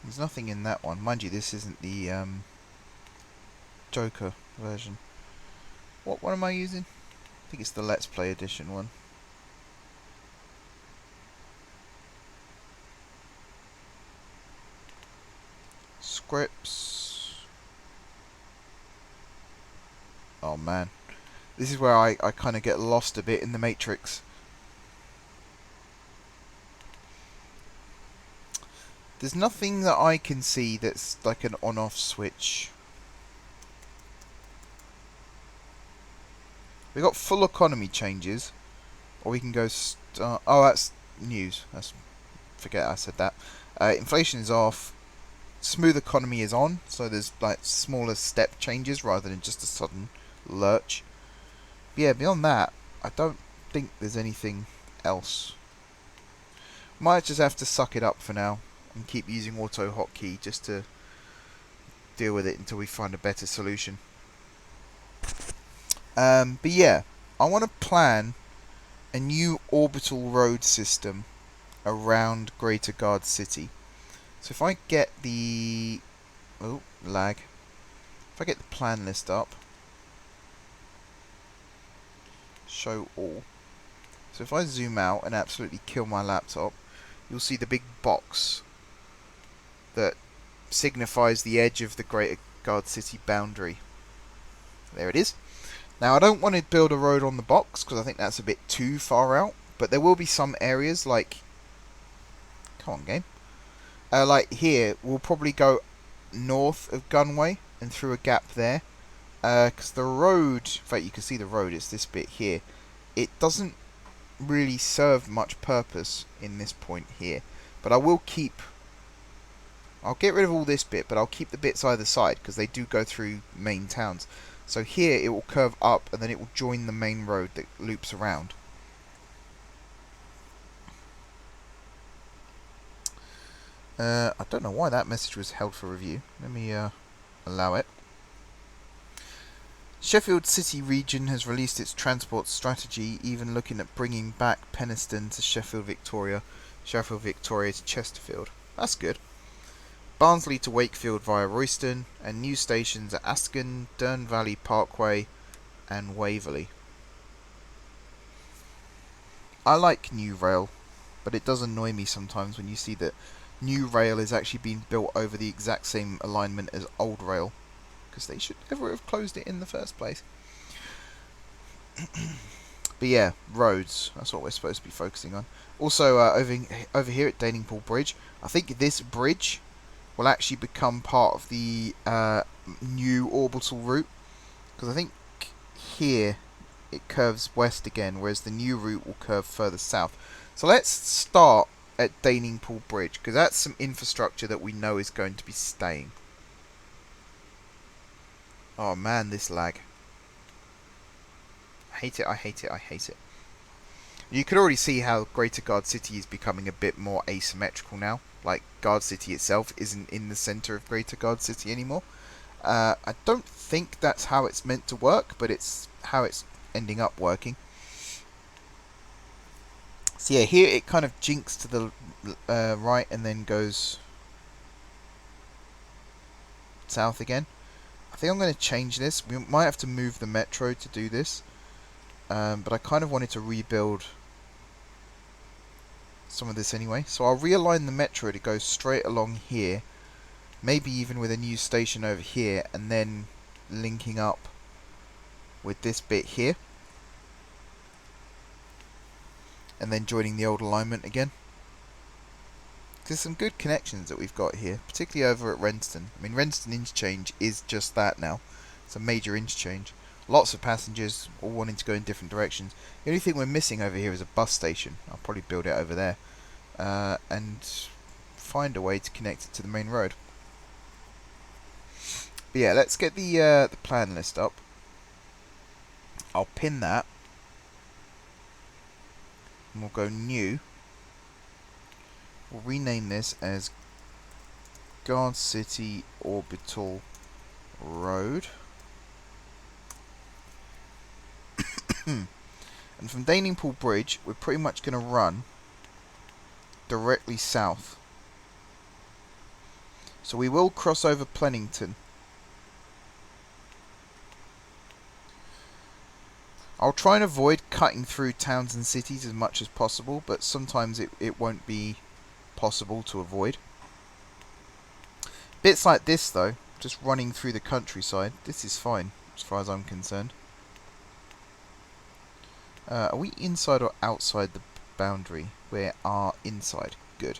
There's nothing in that one. Mind you, this isn't the Joker version. What one am I using? I think it's the Let's Play edition one. Scripts. Oh man. This is where I kind of get lost a bit in the matrix. There's nothing that I can see that's like an on-off switch. We got full economy changes, or we can go start. Oh, that's news. Forget I said that. Inflation is off. Smooth economy is on, so there's like smaller step changes rather than just a sudden lurch. But yeah, beyond that, I don't think there's anything else. Might just have to suck it up for now and keep using auto hotkey just to deal with it until we find a better solution. But yeah, I want to plan a new orbital road system around Greater Gardcity. So if I get the... Oh, lag. If I get the plan list up. Show all. So if I zoom out and absolutely kill my laptop, you'll see the big box that signifies the edge of the Greater Gardcity boundary. There it is. Now I don't want to build a road on the box because I think that's a bit too far out, but there will be some areas like... Come on, game. Like here, we'll probably go north of Gunway and through a gap there. Because the road... In fact, you can see the road, it's this bit here. It doesn't really serve much purpose in this point here. But I will keep... I'll get rid of all this bit, but I'll keep the bits either side, because they do go through main towns. So here, it will curve up, and then it will join the main road that loops around. I don't know why that message was held for review. Let me allow it. Sheffield City region has released its transport strategy, even looking at bringing back Penistone to Sheffield Victoria to Chesterfield. That's good. Barnsley to Wakefield via Royston, and new stations at Asken, Dearne Valley Parkway, and Waverley. I like new rail, but it does annoy me sometimes when you see that new rail is actually being built over the exact same alignment as old rail, because they should never have closed it in the first place. But yeah, roads, that's what we're supposed to be focusing on. Also, over here at Daningpool Bridge, I think this bridge will actually become part of the new orbital route, because I think here it curves west again, whereas the new route will curve further south. So let's start at Daningpool Bridge, because that's some infrastructure that we know is going to be staying. Oh man, this lag. I hate it, I hate it, I hate it. You can already see how Greater Gardcity is becoming a bit more asymmetrical now. Like, Gardcity itself isn't in the centre of Greater Gardcity anymore. I don't think that's how it's meant to work, but it's how it's ending up working. So yeah, here it kind of jinks to the right and then goes south again. I think I'm going to change this. We might have to move the metro to do this. But I kind of wanted to rebuild some of this anyway. So I'll realign the metro to go straight along here. Maybe even with a new station over here, and then linking up with this bit here. And then joining the old alignment again. There's some good connections that we've got here, particularly over at Renston. I mean, Renston Interchange is just that now. It's a major interchange. Lots of passengers, all wanting to go in different directions. The only thing we're missing over here is a bus station. I'll probably build it over there. And find a way to connect it to the main road. But yeah, let's get the plan list up. I'll pin that. And we'll go new. We'll rename this as Gardcity Orbital Road. And from Daningpool Bridge, we're pretty much going to run directly south. So we will cross over Plennington. I'll try and avoid cutting through towns and cities as much as possible, but sometimes it won't be possible to avoid. Bits like this though, just running through the countryside, this is fine as far as I'm concerned. Are we inside or outside the boundary? We are inside. Good.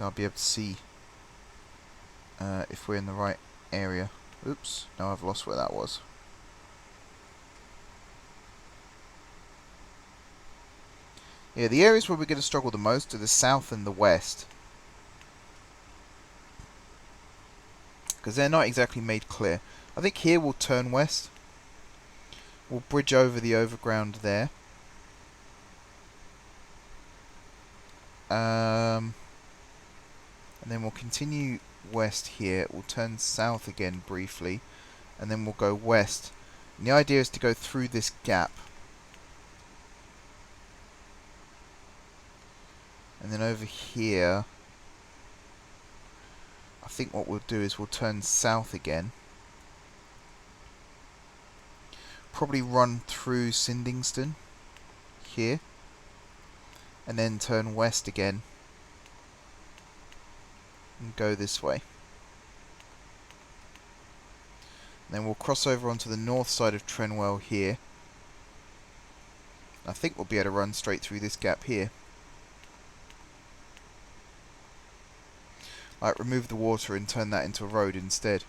I'll be able to see if we're in the right area. Oops, now I've lost where that was. Yeah, the areas where we're going to struggle the most are the south and the west. Because they're not exactly made clear. I think here we'll turn west. We'll bridge over the overground there. And then we'll continue west here. We'll turn south again briefly. And then we'll go west. And the idea is to go through this gap. And then over here, I think what we'll do is we'll turn south again. Probably run through Sindingston here. And then turn west again. And go this way. And then we'll cross over onto the north side of Trenwell here. I think we'll be able to run straight through this gap here. Like, remove the water and turn that into a road instead.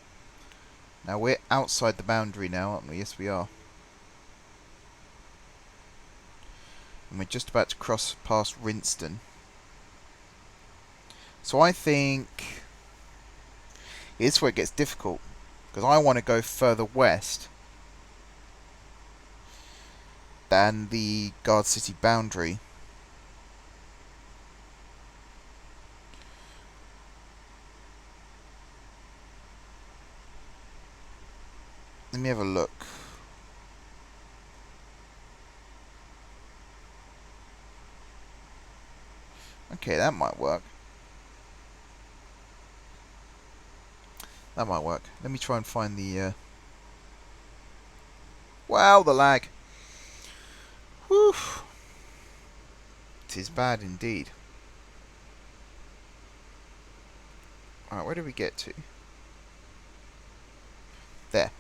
Now we're outside the boundary now, aren't we? Yes, we are. And we're just about to cross past Rinston. So I think it's where it gets difficult, because I want to go further west than the Gardcity boundary. Let me have a look. Okay, that might work. That might work. Let me try and find the... Wow, the lag. Whew. It is bad indeed. Alright, where did we get to? There.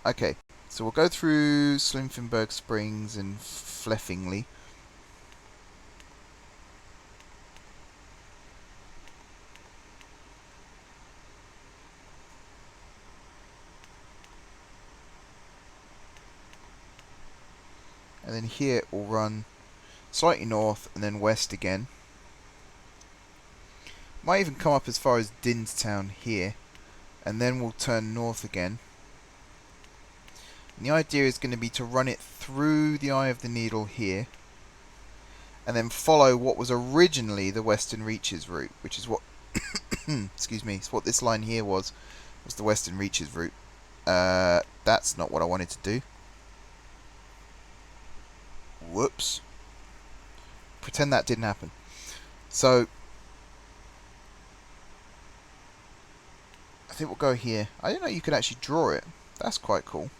Okay, so we'll go through Slimfenberg Springs and Fleffingly. And then here we'll run slightly north and then west again. Might even come up as far as Dinstown here. And then we'll turn north again. And the idea is going to be to run it through the Eye of the Needle here. And then follow what was originally the Western Reaches route. Which is what... excuse me. It's what this line here was the Western Reaches route. That's not what I wanted to do. Whoops. Pretend that didn't happen. So, I think we'll go here. I didn't know you could actually draw it. That's quite cool.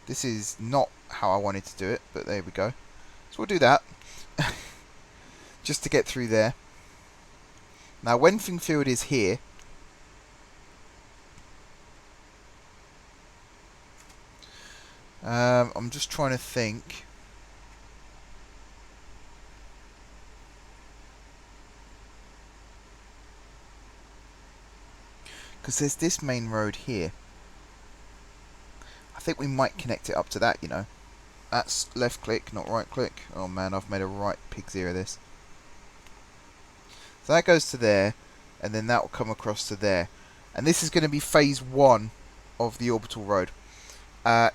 This is not how I wanted to do it, but there we go. So we'll do that. Just to get through there. Now, Wenfingfield is here. I'm just trying to think. Because there's this main road here. I think we might connect it up to that, you know. That's left click, not right click. Oh man, I've made a right pig's ear of this. So that goes to there, and then that will come across to there. And this is going to be phase 1 of the orbital road.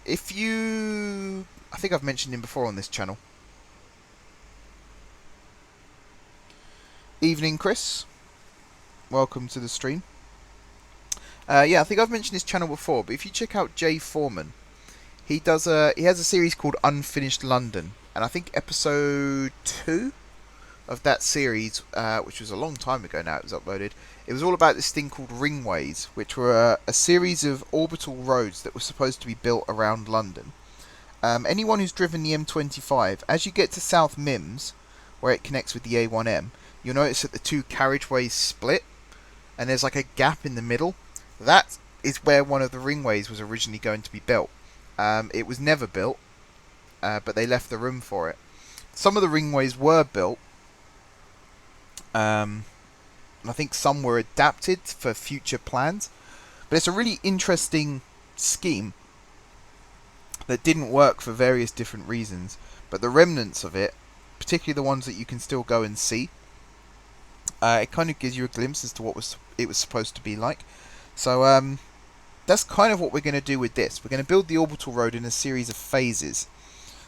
If you... I think I've mentioned him before on this channel. Evening, Chris. Welcome to the stream. Yeah, I think I've mentioned his channel before, but if you check out Jay Foreman, he has a series called Unfinished London, and I think episode 2 of that series, which was a long time ago now, it was uploaded. It was all about this thing called ringways, which were a series of orbital roads that were supposed to be built around London. Anyone who's driven the M25, as you get to South Mims, where it connects with the A1M, you'll notice that the two carriageways split, and there's like a gap in the middle. That is where one of the ringways was originally going to be built. It was never built, but they left the room for it. Some of the ringways were built, and I think some were adapted for future plans. But it's a really interesting scheme that didn't work for various different reasons. But the remnants of it, particularly the ones that you can still go and see, it kind of gives you a glimpse as to what it was supposed to be like. So that's kind of what we're going to do with this. We're going to build the orbital road in a series of phases.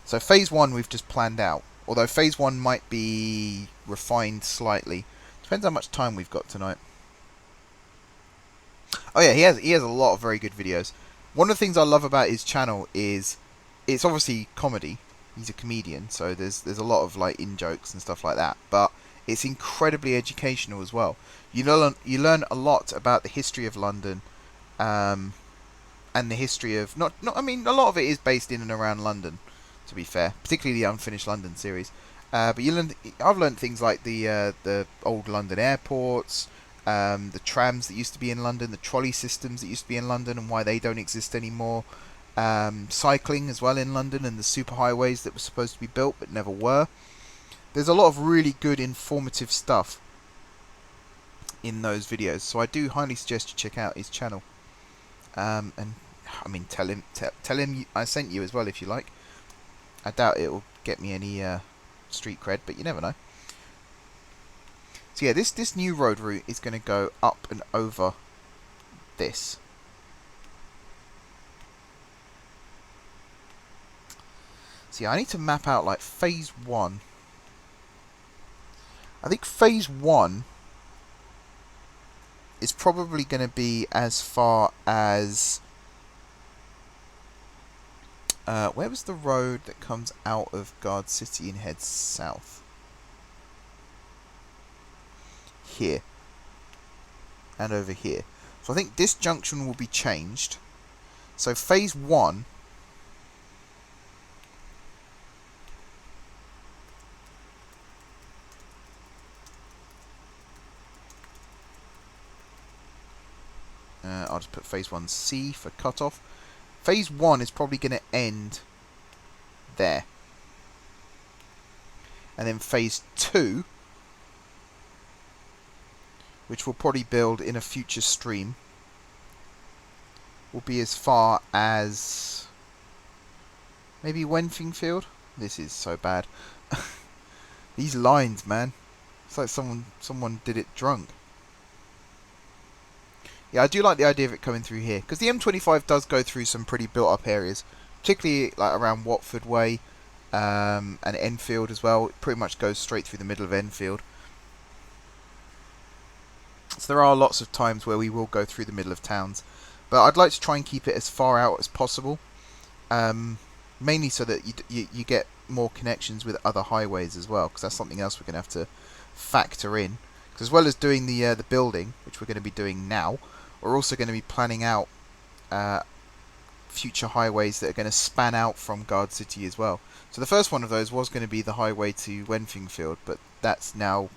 So phase 1 we've just planned out. Although phase 1 might be refined slightly. Depends how much time we've got tonight. Oh yeah, he has a lot of very good videos. One of the things I love about his channel is it's obviously comedy. He's a comedian, so there's a lot of like in-jokes and stuff like that. But it's incredibly educational as well. You learn a lot about the history of London, and the history of I mean, a lot of it is based in and around London, to be fair, particularly the Unfinished London series. But I've learned things like the old London airports, the trams that used to be in London, the trolley systems that used to be in London, and why they don't exist anymore. Cycling as well in London, and the superhighways that were supposed to be built but never were. There's a lot of really good informative stuff in those videos, so I do highly suggest you check out his channel. And I mean, tell him I sent you as well if you like. I doubt it will get me any street cred, but you never know. So yeah, this new road route is going to go up and over this. So yeah, I need to map out like phase 1. I think phase 1 is probably going to be as far as Where was the road that comes out of Gardcity and heads south? Here. And over here. So I think this junction will be changed. So phase 1... I'll just put phase 1C for cutoff. Phase 1 is probably going to end there. And then phase 2, which we'll probably build in a future stream, will be as far as maybe Wenfingfield. This is so bad. These lines, man. It's like someone did it drunk. Yeah, I do like the idea of it coming through here, because the M25 does go through some pretty built-up areas, particularly like around Watford Way and Enfield as well. It pretty much goes straight through the middle of Enfield. So there are lots of times where we will go through the middle of towns, but I'd like to try and keep it as far out as possible, mainly so that you get more connections with other highways as well, because that's something else we're going to have to factor in. Because as well as doing the building, which we're going to be doing now, we're also going to be planning out future highways that are going to span out from Gardcity as well. So the first one of those was going to be the highway to Wenfingfield, but that's now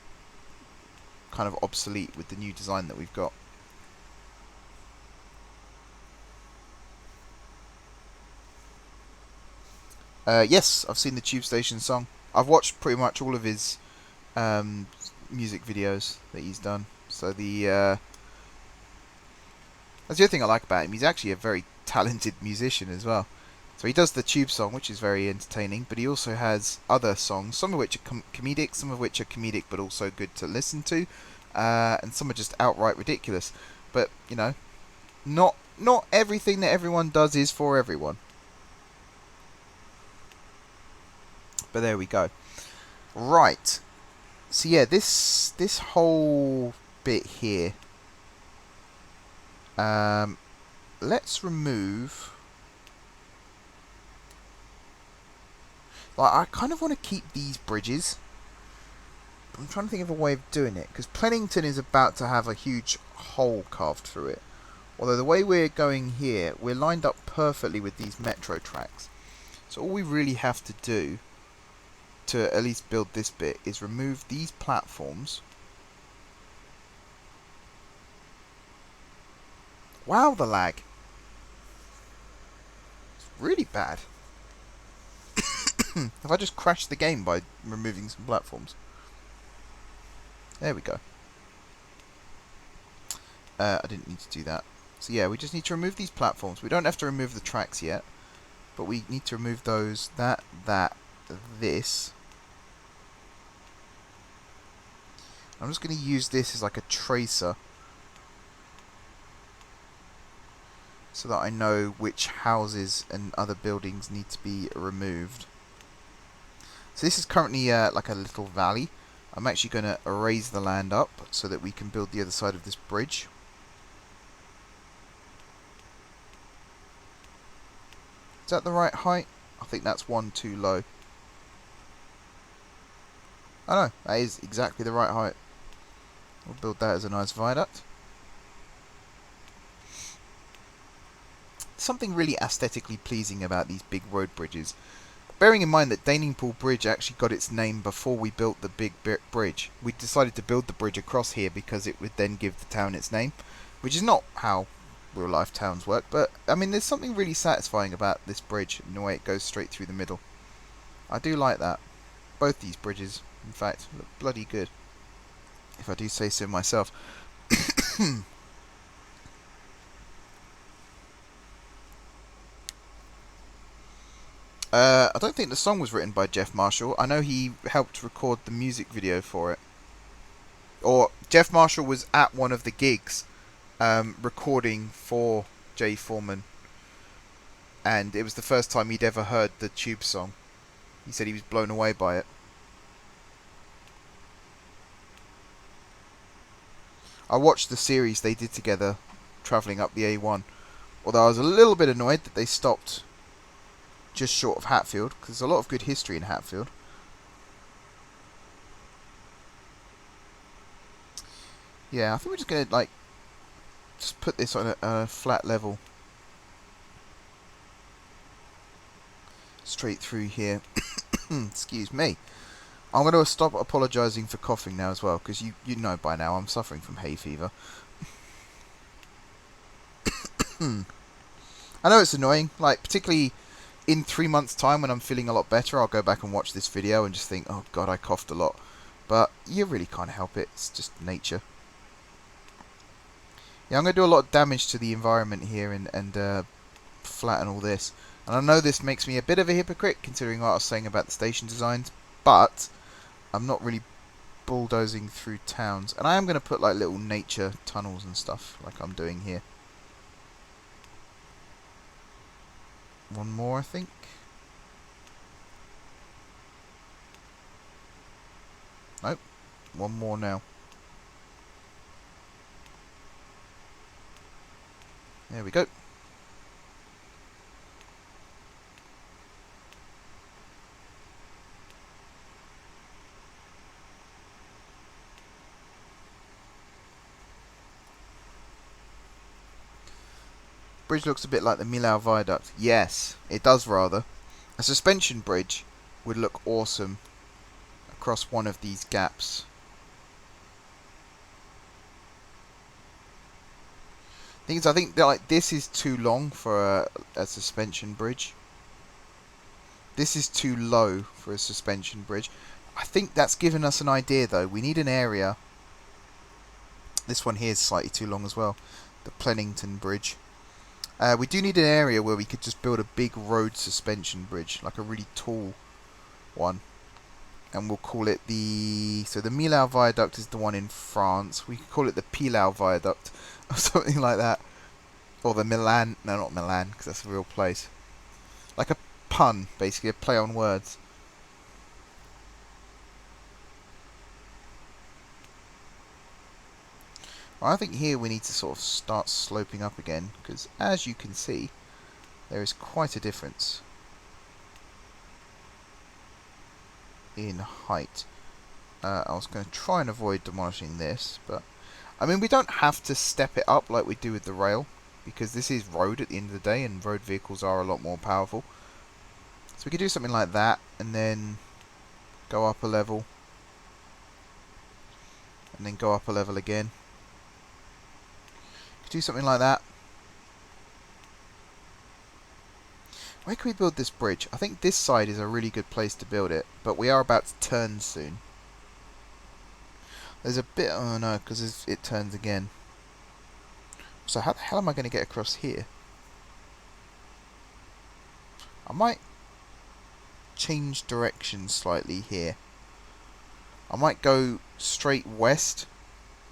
kind of obsolete with the new design that we've got. Yes, I've seen the Tube Station song. I've watched pretty much all of his music videos that he's done. So that's the other thing I like about him. He's actually a very talented musician as well. So he does the Tube song, which is very entertaining, but he also has other songs, some of which are comedic, some of which are comedic but also good to listen to, and some are just outright ridiculous. But, you know, not everything that everyone does is for everyone. But there we go. Right. So yeah, this whole bit here, let's remove... Like, I kind of want to keep these bridges. I'm trying to think of a way of doing it, because Plennington is about to have a huge hole carved through it. Although the way we're going here, we're lined up perfectly with these metro tracks. So all we really have to do to at least build this bit is remove these platforms. Wow, the lag. It's really bad. Have I just crashed the game by removing some platforms? There we go. I didn't need to do that. So yeah, we just need to remove these platforms. We don't have to remove the tracks yet, but we need to remove those, this. I'm just going to use this as like a tracer, so that I know which houses and other buildings need to be removed. So this is currently like a little valley. I'm actually going to erase the land up so that we can build the other side of this bridge. Is that the right height? I think that's one too low. Oh no, that is exactly the right height. We'll build that as a nice viaduct. Something really aesthetically pleasing about these big road bridges. Bearing in mind that Daningpool Bridge actually got its name before we built the big bridge. We decided to build the bridge across here because it would then give the town its name, which is not how real life towns work, but I mean there's something really satisfying about this bridge and the way it goes straight through the middle. I do like that. Both these bridges, in fact, look bloody good, if I do say so myself. I don't think the song was written by Jeff Marshall. I know he helped record the music video for it. Or Jeff Marshall was at one of the gigs recording for Jay Foreman. And it was the first time he'd ever heard the Tube song. He said he was blown away by it. I watched the series they did together, travelling up the A1. Although I was a little bit annoyed that they stopped just short of Hatfield, because there's a lot of good history in Hatfield. Yeah, I think we're just going to, like, just put this on a flat level. Straight through here. Excuse me. I'm going to stop apologising for coughing now as well, because you know by now I'm suffering from hay fever. I know it's annoying, like, particularly in 3 months' time when I'm feeling a lot better, I'll go back and watch this video and just think, oh god, I coughed a lot. But you really can't help it, it's just nature. Yeah, I'm going to do a lot of damage to the environment here and flatten all this. And I know this makes me a bit of a hypocrite, considering what I was saying about the station designs, but I'm not really bulldozing through towns. And I am going to put like little nature tunnels and stuff, like I'm doing here. One more, I think. Nope. One more now. There we go. Bridge looks a bit like the Millau Viaduct. Yes, it does rather. A suspension bridge would look awesome across one of these gaps. Thing is, I think that, like, this is too long for a suspension bridge. This is too low for a suspension bridge. I think that's given us an idea, though. We need an area. This one here is slightly too long as well. The Plenington Bridge. We do need an area where we could just build a big road suspension bridge, like a really tall one. And we'll call it the... So the Millau Viaduct is the one in France. We could call it the Pilau Viaduct, or something like that. Or the Milan... No, not Milan, because that's a real place. Like a pun, basically, a play on words. Well, I think here we need to sort of start sloping up again, because as you can see, there is quite a difference in height. I was going to try and avoid demolishing this, but I mean, we don't have to step it up like we do with the rail, because this is road at the end of the day, and road vehicles are a lot more powerful. So we could do something like that, and then go up a level, and then go up a level again. Could do something like that. Where can we build this bridge? I think this side is a really good place to build it, but we are about to turn soon. There's a bit... Oh no, because it turns again. So how the hell am I going to get across here? I might change direction slightly here. I might go straight west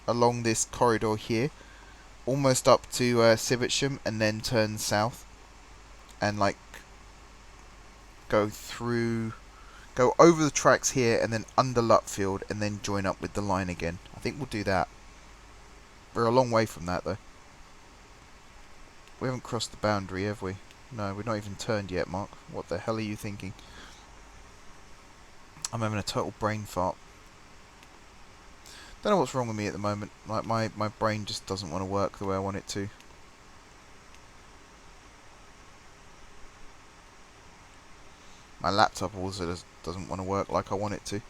along this corridor here, almost up to Civitsham, and then turn south and like go over the tracks here and then under Lutfield and then join up with the line again. I think we'll do that. We're a long way from that though. We haven't crossed the boundary, have we? No, we're not even turned yet, Mark. What the hell are you thinking? I'm having a total brain fart. Don't know what's wrong with me at the moment. Like my brain just doesn't want to work the way I want it to. My laptop also doesn't want to work like I want it to.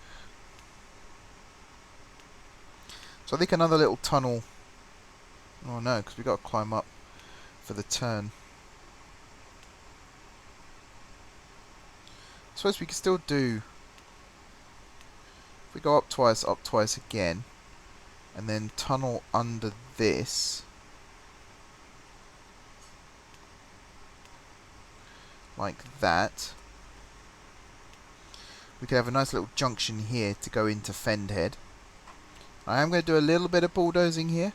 So I think another little tunnel... Oh no, because we've got to climb up for the turn. I suppose we could still do... If we go up twice again, and then tunnel under this, like that, we could have a nice little junction here to go into Fendhead. I am going to do a little bit of bulldozing here,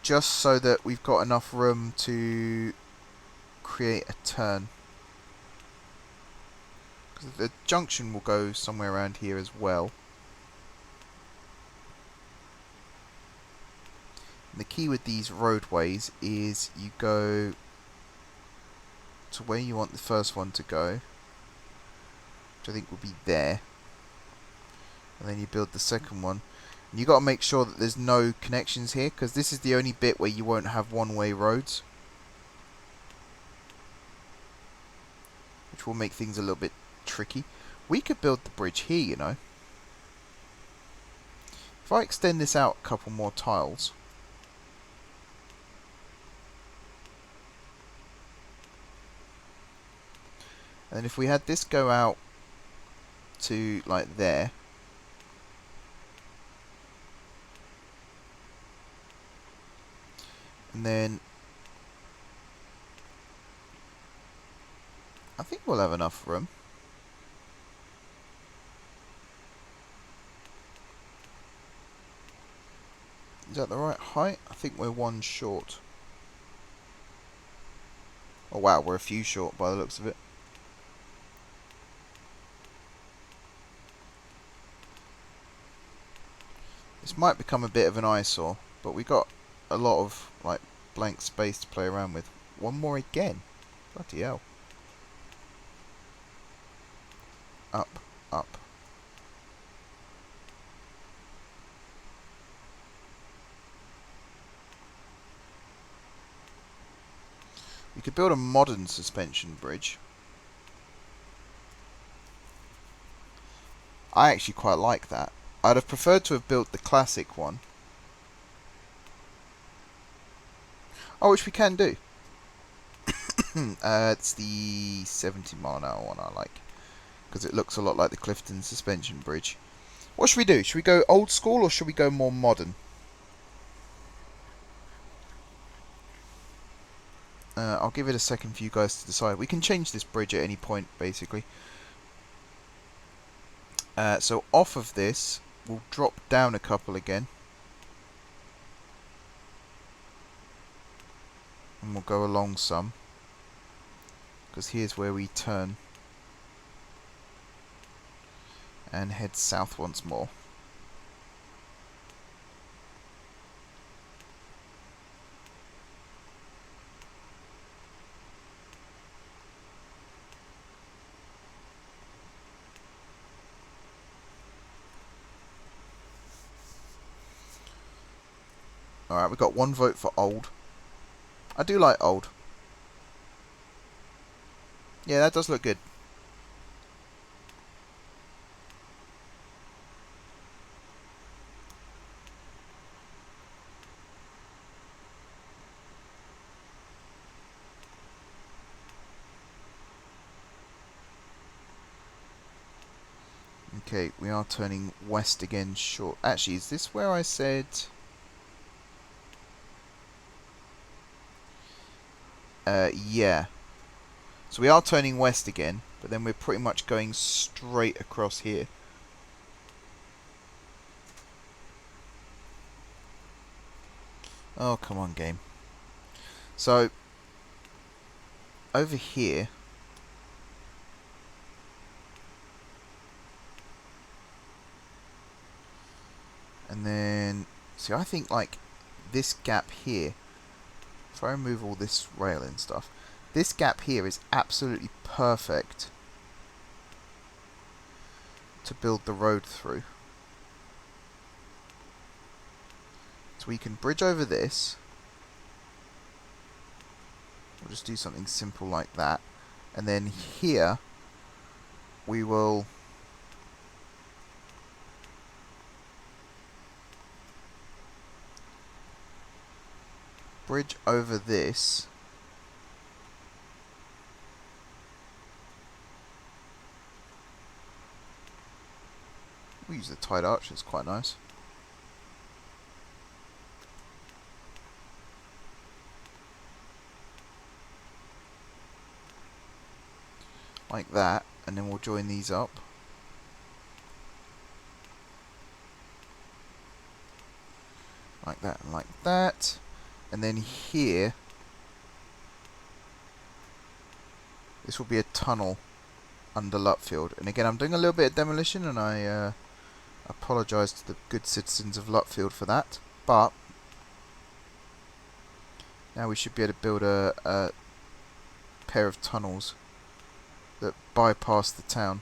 just so that we've got enough room to create a turn. The junction will go somewhere around here as well. And the key with these roadways is you go to where you want the first one to go, which I think will be there. And then you build the second one. And you got to make sure that there's no connections here, because this is the only bit where you won't have one-way roads, which will make things a little bit tricky. We could build the bridge here, you know. If I extend this out a couple more tiles, and if we had this go out to like there, and then I think we'll have enough room. Is that the right height? I think we're one short. Oh wow, we're a few short by the looks of it. This might become a bit of an eyesore, but we got a lot of like blank space to play around with. One more again. Bloody hell. Up, up. We could build a modern suspension bridge. I actually quite like that. I'd have preferred to have built the classic one. Oh, which we can do. It's the 70-mile-an-hour one I like, because it looks a lot like the Clifton suspension bridge. What should we do? Should we go old school or should we go more modern? I'll give it a second for you guys to decide. We can change this bridge at any point, basically. So off of this, we'll drop down a couple again. And we'll go along some, because here's where we turn and head south once more. Alright, we got one vote for old. I do like old. Yeah, that does look good. Okay, we are turning west again short. Actually, is this where I said... yeah. So we are turning west again, but then we're pretty much going straight across here. Oh, come on, game. So, over here... And then... See, I think, like, this gap here... If I remove all this rail and stuff... This gap here is absolutely perfect to build the road through. So we can bridge over this. We'll just do something simple like that. And then here, we will... bridge over this. We'll use the tied arch, it's quite nice. Like that, and then we'll join these up. Like that and like that. And then here, this will be a tunnel under Lutfield. And again, I'm doing a little bit of demolition, and I apologise to the good citizens of Lutfield for that. But now we should be able to build a pair of tunnels that bypass the town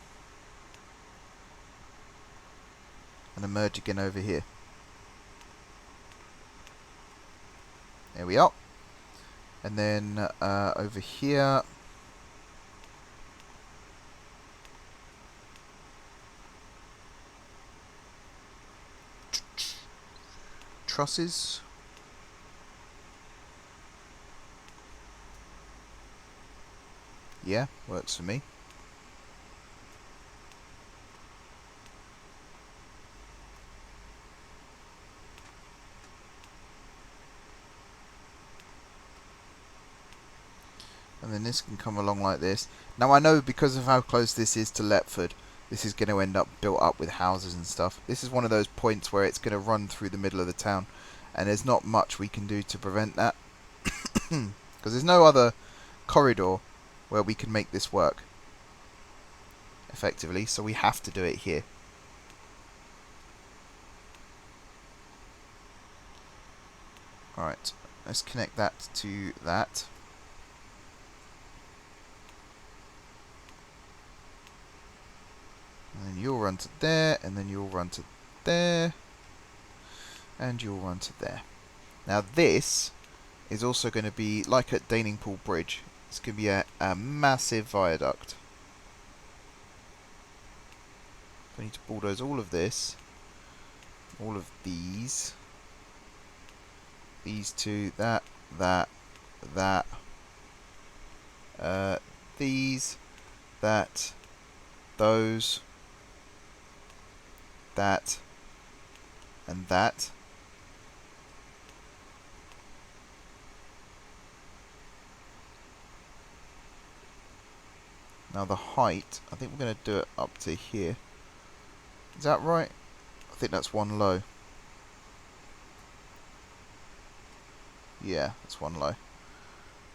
and emerge again over here. There we are. And then over here, trusses. Yeah, works for me. And then this can come along like this. Now I know because of how close this is to Letford, this is going to end up built up with houses and stuff. This is one of those points where it's going to run through the middle of the town, and there's not much we can do to prevent that. Because there's no other corridor where we can make this work effectively, so we have to do it here. Alright, let's connect that to that. And then you'll run to there, and then you'll run to there, and you'll run to there. Now this is also going to be, like at Daningpool Bridge, it's going to be a massive viaduct. I need to bulldoze all of this, all of these two, that, these, that, those, that, and that. Now the height, I think we're going to do it up to here. Is that right? I think that's one low. Yeah, that's one low.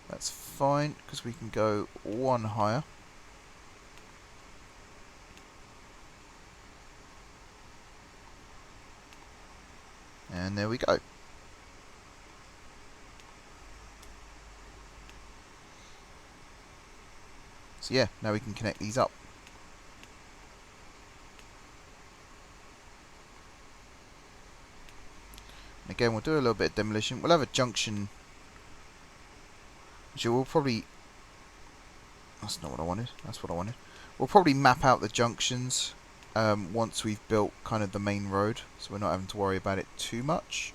That's fine, because we can go one higher. And there we go. So yeah, now we can connect these up. And again, we'll do a little bit of demolition. We'll have a junction. Which we'll probably... That's not what I wanted. That's what I wanted. We'll probably map out the junctions once we've built kind of the main road, so we're not having to worry about it too much.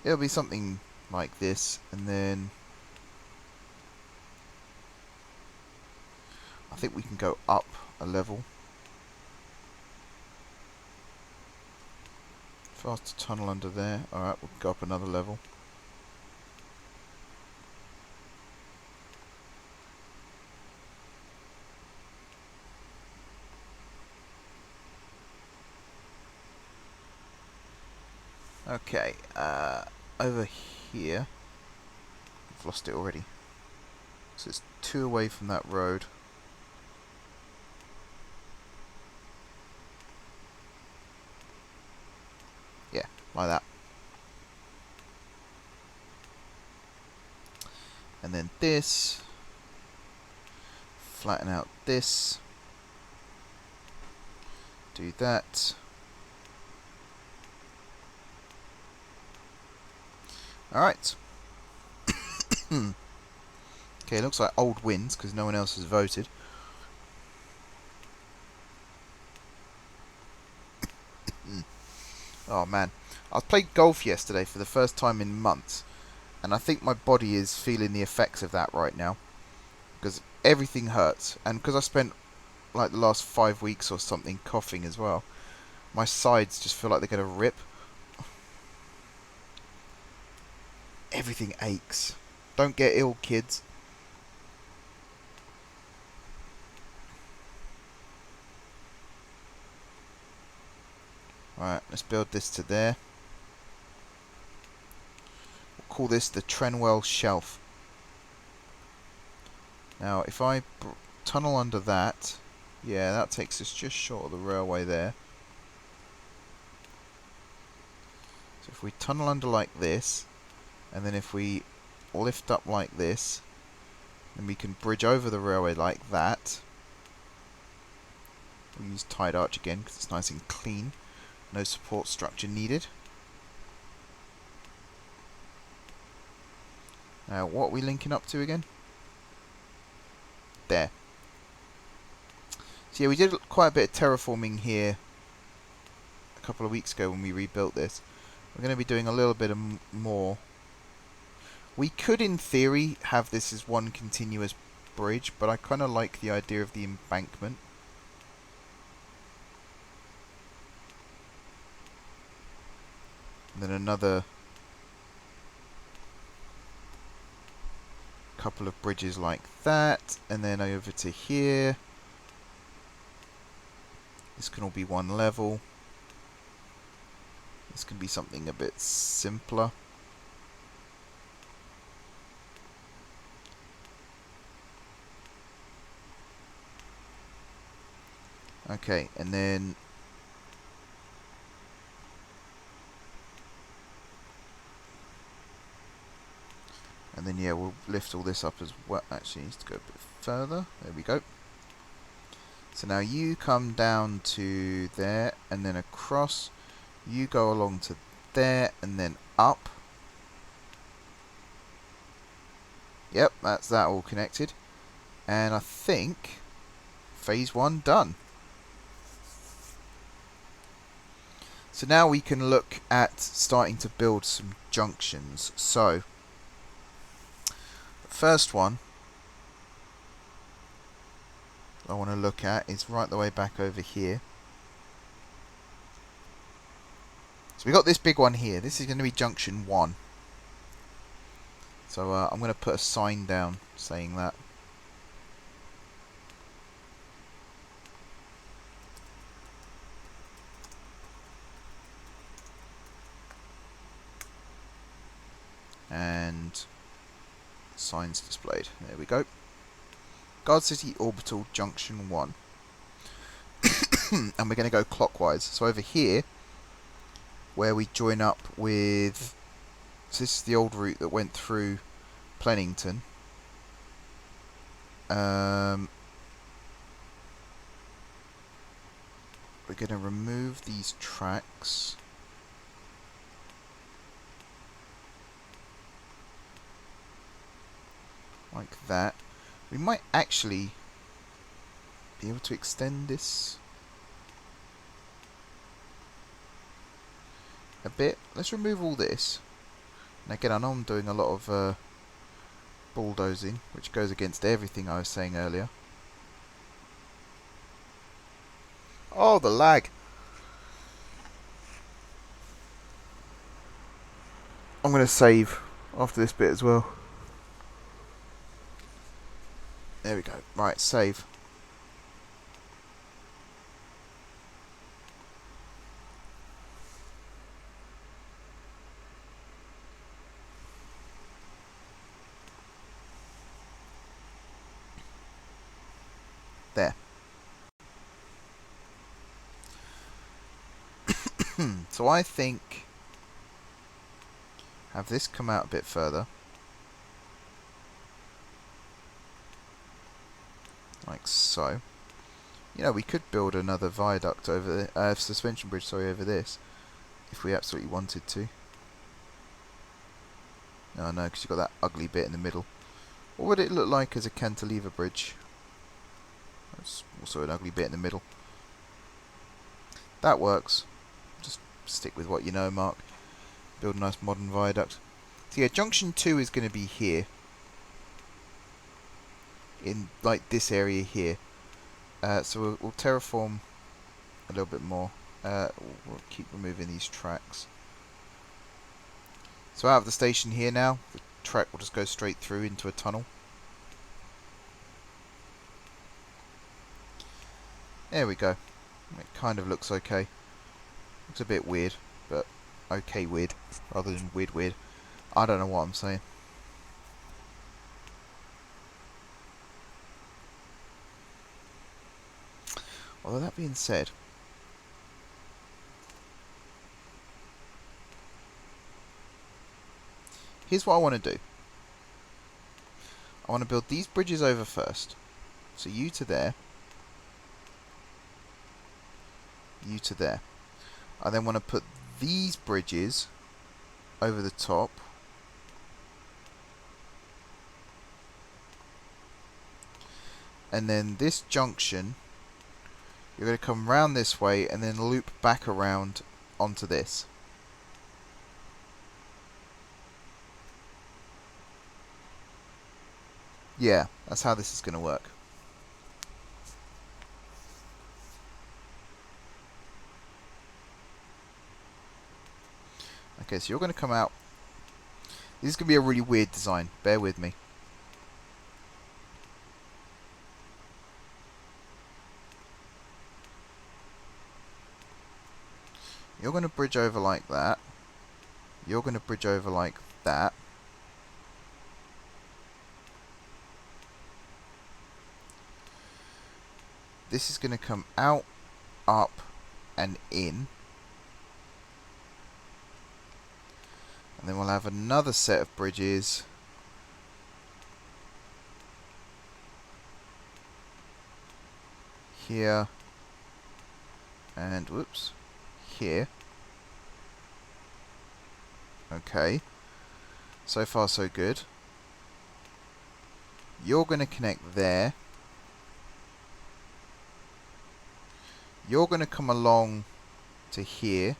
It'll be something like this, and then I think we can go up a level. Faster tunnel under there. Alright, we'll go up another level. Okay, over here, I've lost it already. So it's 2 away from that road. Yeah, like that. And then this, flatten out this, do that. Alright. Okay, it looks like old wins because no one else has voted. Oh man. I played golf yesterday for the first time in months, and I think my body is feeling the effects of that right now. Because everything hurts, and because I spent like the last 5 weeks or something coughing as well, my sides just feel like they're going to rip. Everything aches. Don't get ill, kids. Alright, let's build this to there. We'll call this the Trenwell Shelf. Now, if I tunnel under that, yeah, that takes us just short of the railway there. So if we tunnel under like this, and then if we lift up like this, then we can bridge over the railway like that. We'll use tied arch again because it's nice and clean. No support structure needed. Now, what are we linking up to again? There. So yeah, we did quite a bit of terraforming here a couple of weeks ago when we rebuilt this. We're going to be doing a little bit of more. We could, in theory, have this as one continuous bridge, but I kind of like the idea of the embankment. And then another couple of bridges like that, and then over to here. This can all be one level. This can be something a bit simpler. Okay, and then yeah, we'll lift all this up as well. Actually, needs to go a bit further. There we go. So now you come down to there, and then across. You go along to there, and then up. Yep, that's that all connected. And I think phase 1 done. So now we can look at starting to build some junctions. So, the first one I want to look at is right the way back over here. So we got this big one here. This is going to be junction 1. So I'm going to put a sign down saying that. And signs displayed. There we go. Gardcity orbital junction 1. And we're going to go clockwise. So over here, where we join up with... So this is the old route that went through Pennington. We're going to remove these tracks. Like that. We might actually be able to extend this a bit. Let's remove all this. And again, I know I'm doing a lot of bulldozing, which goes against everything I was saying earlier. Oh, the lag! I'm going to save after this bit as well. There we go. Right, save. There. So I think have this come out a bit further. Like so. You know, we could build another viaduct over the suspension bridge, sorry, over this, if we absolutely wanted to. No, no, because you've got that ugly bit in the middle. What would it look like as a cantilever bridge? That's also an ugly bit in the middle. That works. Just stick with what you know, Mark. Build a nice modern viaduct. So yeah, junction 2 is going to be here. In like this area here. So we'll terraform a little bit more. We'll keep removing these tracks. So out of the station here now, the track will just go straight through into a tunnel. There we go. It kind of looks okay. Looks a bit weird, but okay weird, rather than weird weird. I don't know what I'm saying. Although that being said, Here's what I want to do. I want to build these bridges over first. So you to there. You to there. I then want to put these bridges over the top. And then this junction, you're going to come round this way and then loop back around onto this. Yeah, that's how this is going to work. Okay, so you're going to come out. This is going to be a really weird design. Bear with me. You're going to bridge over like that. You're going to bridge over like that. This is going to come out, up, and in. And then we'll have another set of bridges here and whoops, here. Okay, so far so good. You're going to connect there. You're going to come along to here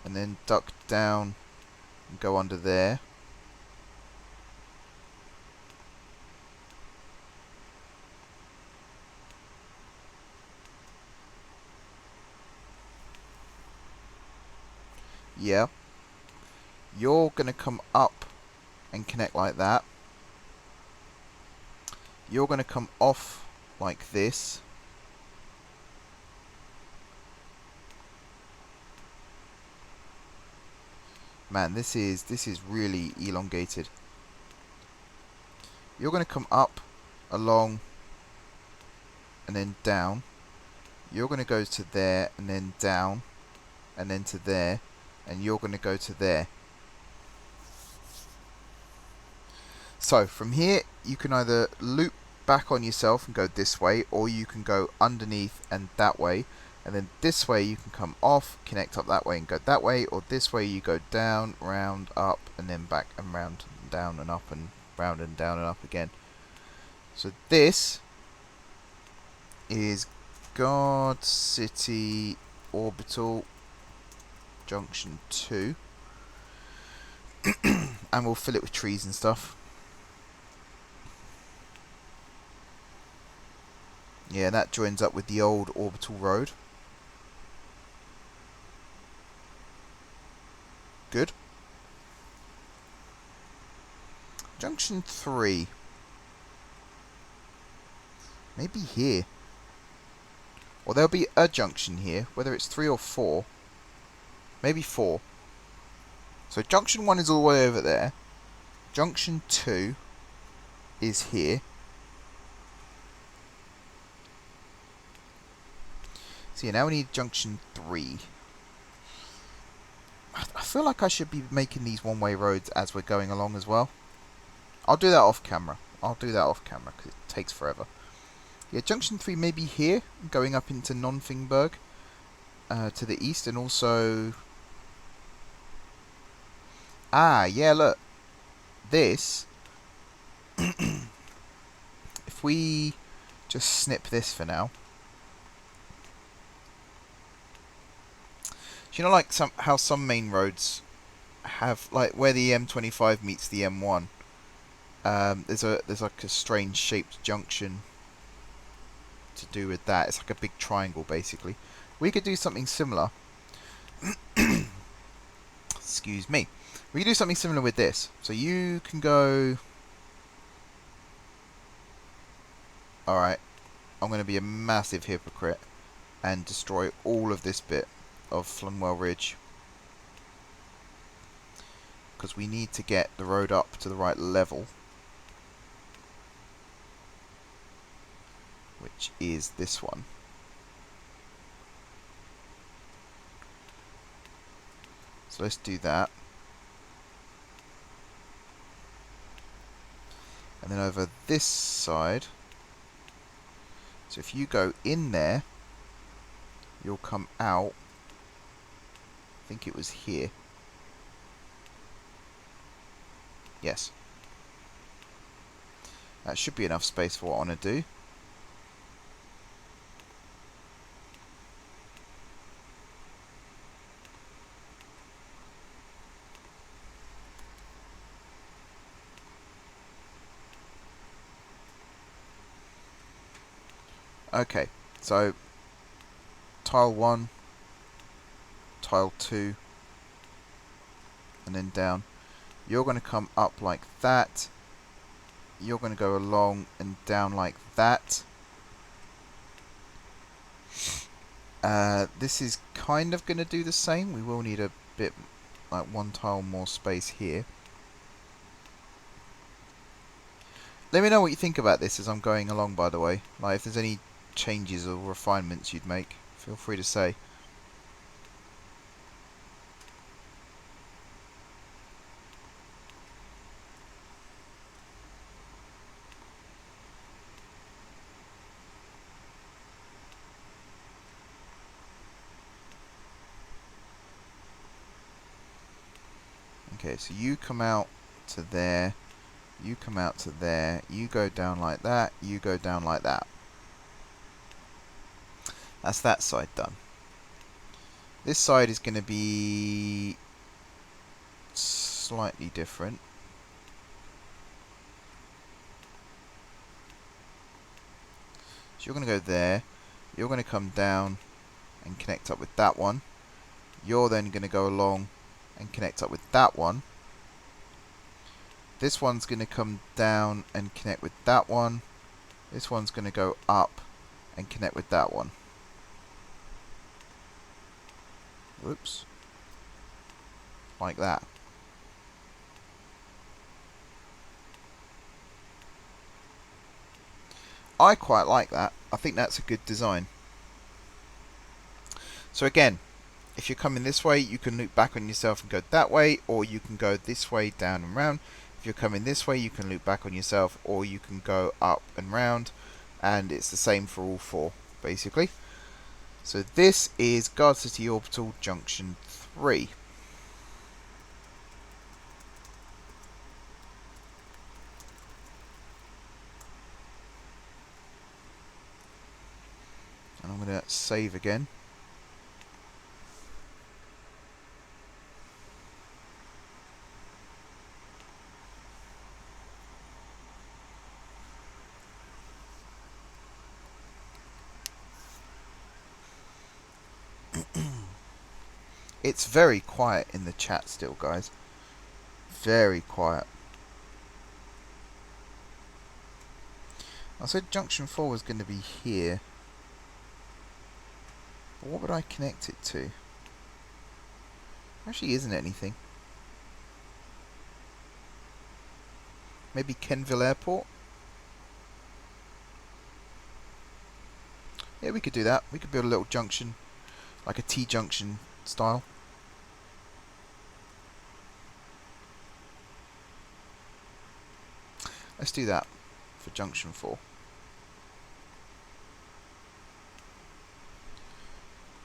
and then duck down and go under there. Yeah. You're going to come up and connect like that. You're going to come off like this. Man, this is really elongated. You're going to come up, along, and then down. You're going to go to there, and then down, and then to there, and you're going to go to there. So, from here, you can either loop back on yourself and go this way, or you can go underneath and that way. And then this way you can come off, connect up that way and go that way, or this way you go down, round, up, and then back and round, and down and up, and round and down and up again. So this is Gardcity Orbital Junction 2. And we'll fill it with trees and stuff. Yeah, that joins up with the old orbital road. Good. Junction 3. Maybe here. Or there'll be a junction here, whether it's 3 or 4. Maybe 4. So junction 1 is all the way over there. Junction 2 is here. So yeah, now we need junction 3. I feel like I should be making these one-way roads as we're going along as well. I'll do that off camera. Because it takes forever. Yeah, junction 3 may be here, going up into Nonfingberg to the east, and also... Ah, yeah, look. This... if we just snip this for now... Do you know, like how some main roads have, like where the M25 meets the M1? There's like a strange shaped junction to do with that. It's like a big triangle, basically. We could do something similar. Excuse me. We could do something similar with this. So you can go. All right. I'm going to be a massive hypocrite and destroy all of this bit of Flunwell Ridge, because we need to get the road up to the right level, which is this one. So let's do that. And then over this side, so if you go in there, you'll come out, I think it was here. Yes. That should be enough space for what I want to do. Okay, so tile 1, tile 2, and then down. You're going to come up like that. You're going to go along and down like that. This is kind of going to do the same. We will need a bit, like one tile more space here. Let me know what you think about this as I'm going along, by the way. Like, if there's any changes or refinements you'd make, feel free to say. Okay, so you come out to there, you come out to there, you go down like that, you go down like that. That's that side done. This side is going to be slightly different. So you're going to go there, you're going to come down and connect up with that one. You're then going to go along and connect up with that one. This one's going to come down and connect with that one. This one's going to go up and connect with that one. Whoops. Like that. I quite like that. I think that's a good design. So again, if you're coming this way, you can loop back on yourself and go that way, or you can go this way, down and round. If you're coming this way, you can loop back on yourself, or you can go up and round, and it's the same for all four, basically. So this is Gardcity Orbital Junction 3. And I'm going to save again. It's very quiet in the chat still, guys. Very quiet. I said junction 4 was going to be here. But what would I connect it to? Actually isn't anything. Maybe Kenville Airport? Yeah, we could do that. We could build a little junction, like a T-junction style. Let's do that for junction 4.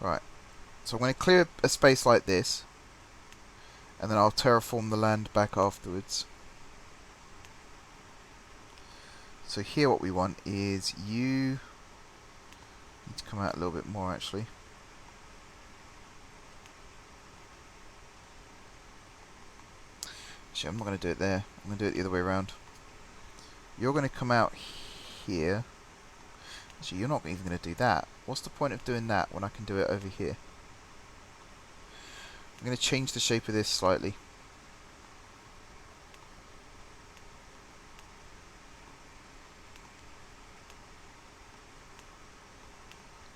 Right. So I'm going to clear a space like this, and then I'll terraform the land back afterwards. So here what we want is you need to come out a little bit more actually. Actually, I'm not going to do it there. I'm going to do it the other way around. You're going to come out here. Actually, you're not even going to do that. What's the point of doing that when I can do it over here? I'm going to change the shape of this slightly.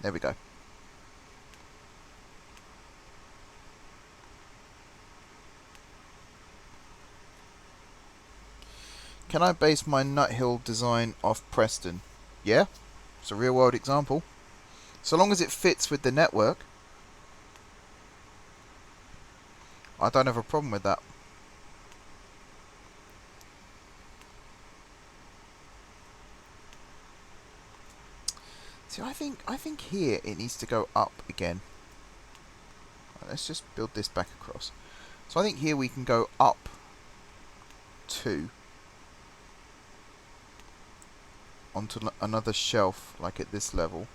There we go. Can I base my Nuthill design off Preston? Yeah, it's a real world example. So long as it fits with the network, I don't have a problem with that. See, I think here it needs to go up again. Let's just build this back across. So I think here we can go up 2 onto another shelf, like at this level.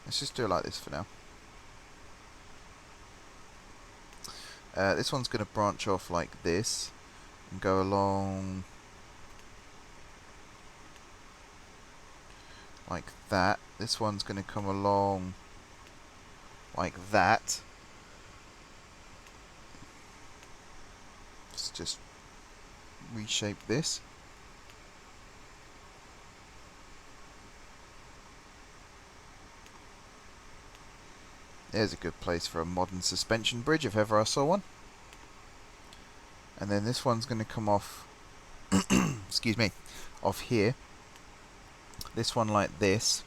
Let's just do it like this for now. This one's going to branch off like this and go along like that. This one's going to come along like that. Let's just reshape this. There's a good place for a modern suspension bridge if ever I saw one. And then this one's going to come off, excuse me, off here. This one like this.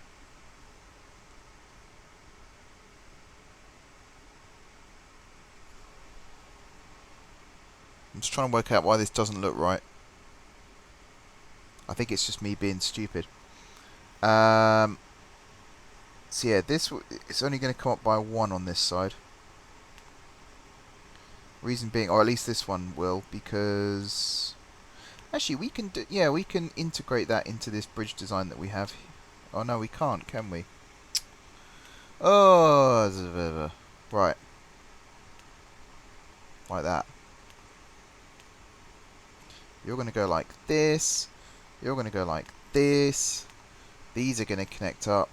I'm just trying to work out why this doesn't look right. I think it's just me being stupid. So yeah, it's only going to come up by 1 on this side. Reason being, or at least this one will, because actually we can we can integrate that into this bridge design that we have. Oh no, we can't, can we? Oh, right, like that. You're going to go like this. You're going to go like this. These are going to connect up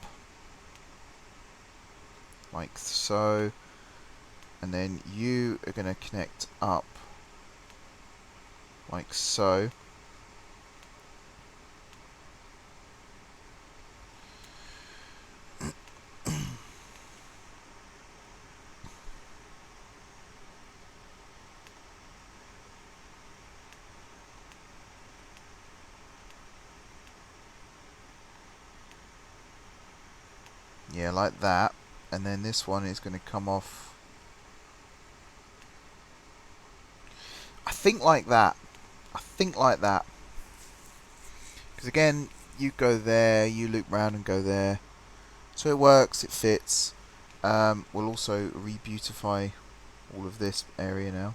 like so, and then you are going to connect up like so. Yeah, like that. And then this one is going to come off, I think like that. I think like that. Because again, you go there, you loop round and go there. So it works, it fits. We'll also re-beautify all of this area now.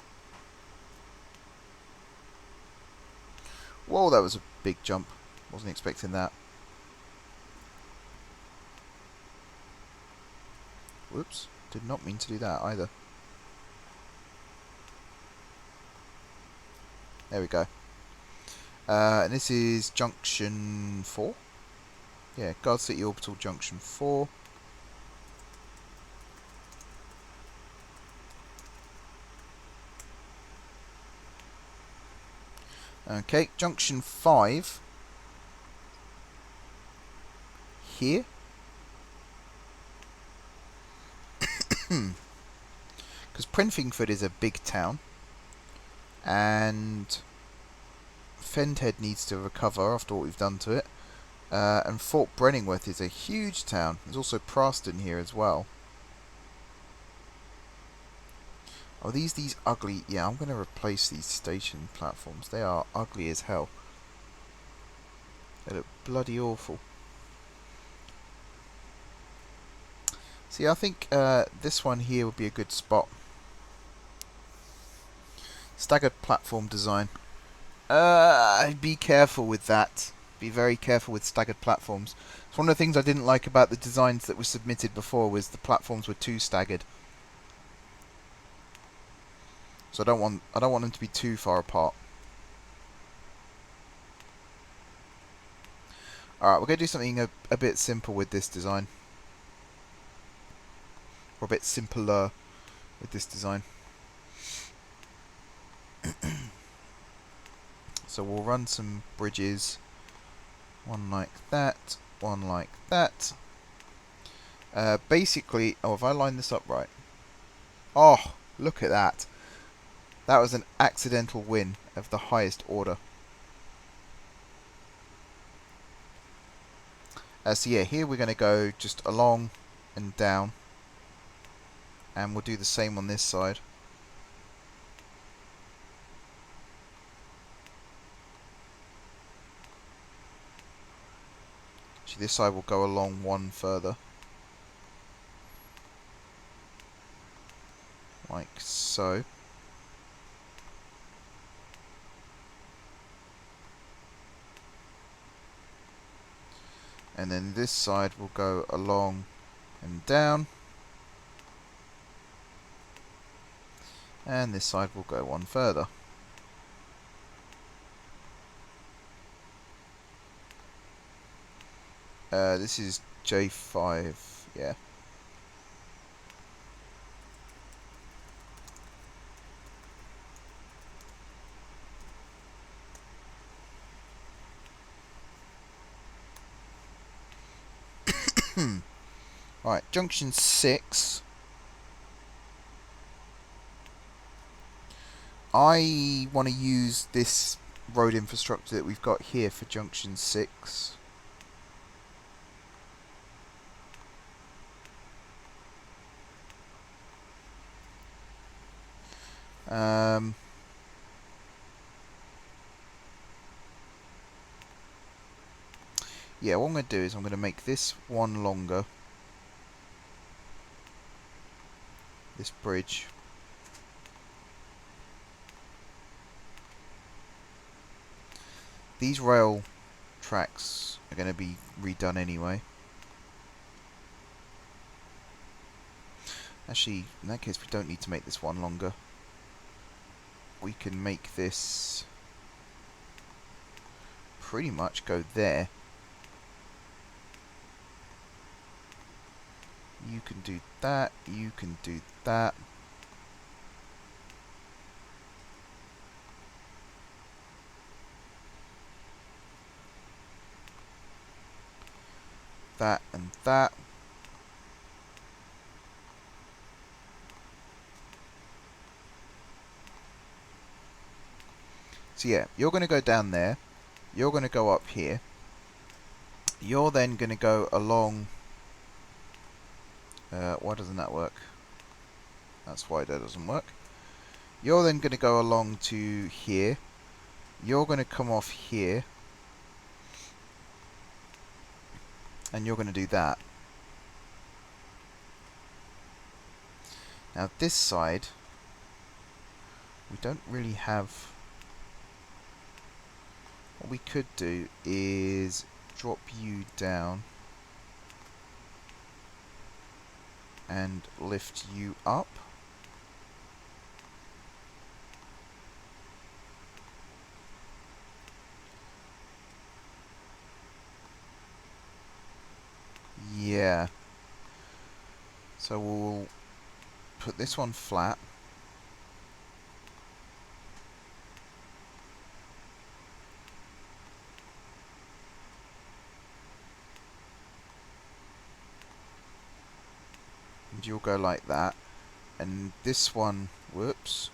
Whoa, that was a big jump. Wasn't expecting that. Whoops, did not mean to do that either. There we go. And this is junction 4. Yeah, Gardcity orbital junction 4. Okay, junction 5 here. Because Prenfingford is a big town, and Fendhead needs to recover after what we've done to it. And Fort Brenningworth is a huge town. There's also Praston here as well. Oh, these ugly... Yeah, I'm going to replace these station platforms. They are ugly as hell. They look bloody awful. See, I think this one here would be a good spot. Staggered platform design. Be careful with that. Be very careful with staggered platforms. It's one of the things I didn't like about the designs that were submitted before, was the platforms were too staggered. So I don't want them to be too far apart. Alright, we're going to do something a bit simple with this design. Or a bit simpler with this design. So we'll run some bridges. One like that, one like that. Basically, oh, have I lined this up right? Oh, look at that. That was an accidental win of the highest order. So yeah, here we're going to go just along and down, and we'll do the same on this side. Actually, this side will go along one further, like so. And then this side will go along and down, and this side will go one further. This is J5, yeah. Right, junction 6. I want to use this road infrastructure that we've got here for junction 6. Yeah, what I'm going to do is I'm going to make this one longer. This bridge. These rail tracks are going to be redone anyway. Actually, in that case, we don't need to make this one longer. We can make this pretty much go there. You can do that, you can do that. That and that. So yeah, you're going to go down there. You're going to go up here. You're then going to go along... why doesn't that work? That's why that doesn't work. You're then going to go along to here. You're going to come off here. And you're going to do that. Now this side, we don't really have... What we could do is drop you down and lift you up. Yeah. So we'll put this one flat. And you'll go like that. And this one, whoops.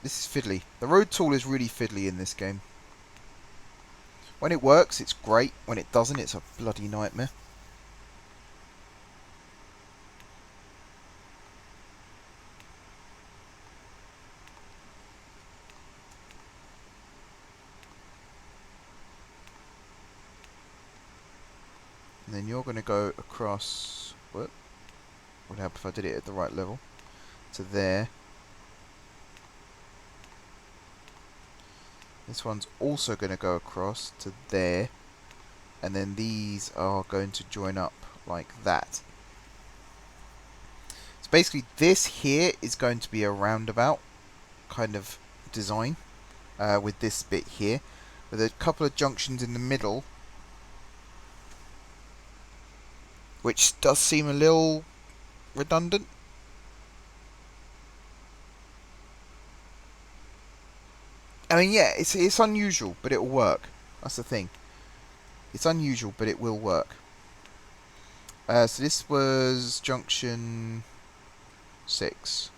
This is fiddly. The road tool is really fiddly in this game. When it works, it's great. When it doesn't, it's a bloody nightmare. And then you're going to go across... What would happen if I did it at the right level? To there. This one's also going to go across to there. And then these are going to join up like that. So basically this here is going to be a roundabout kind of design. With this bit here. With a couple of junctions in the middle. Which does seem a little redundant. I mean, yeah, it's unusual, but it'll work. That's the thing. It's unusual, but it will work. So this was junction 6.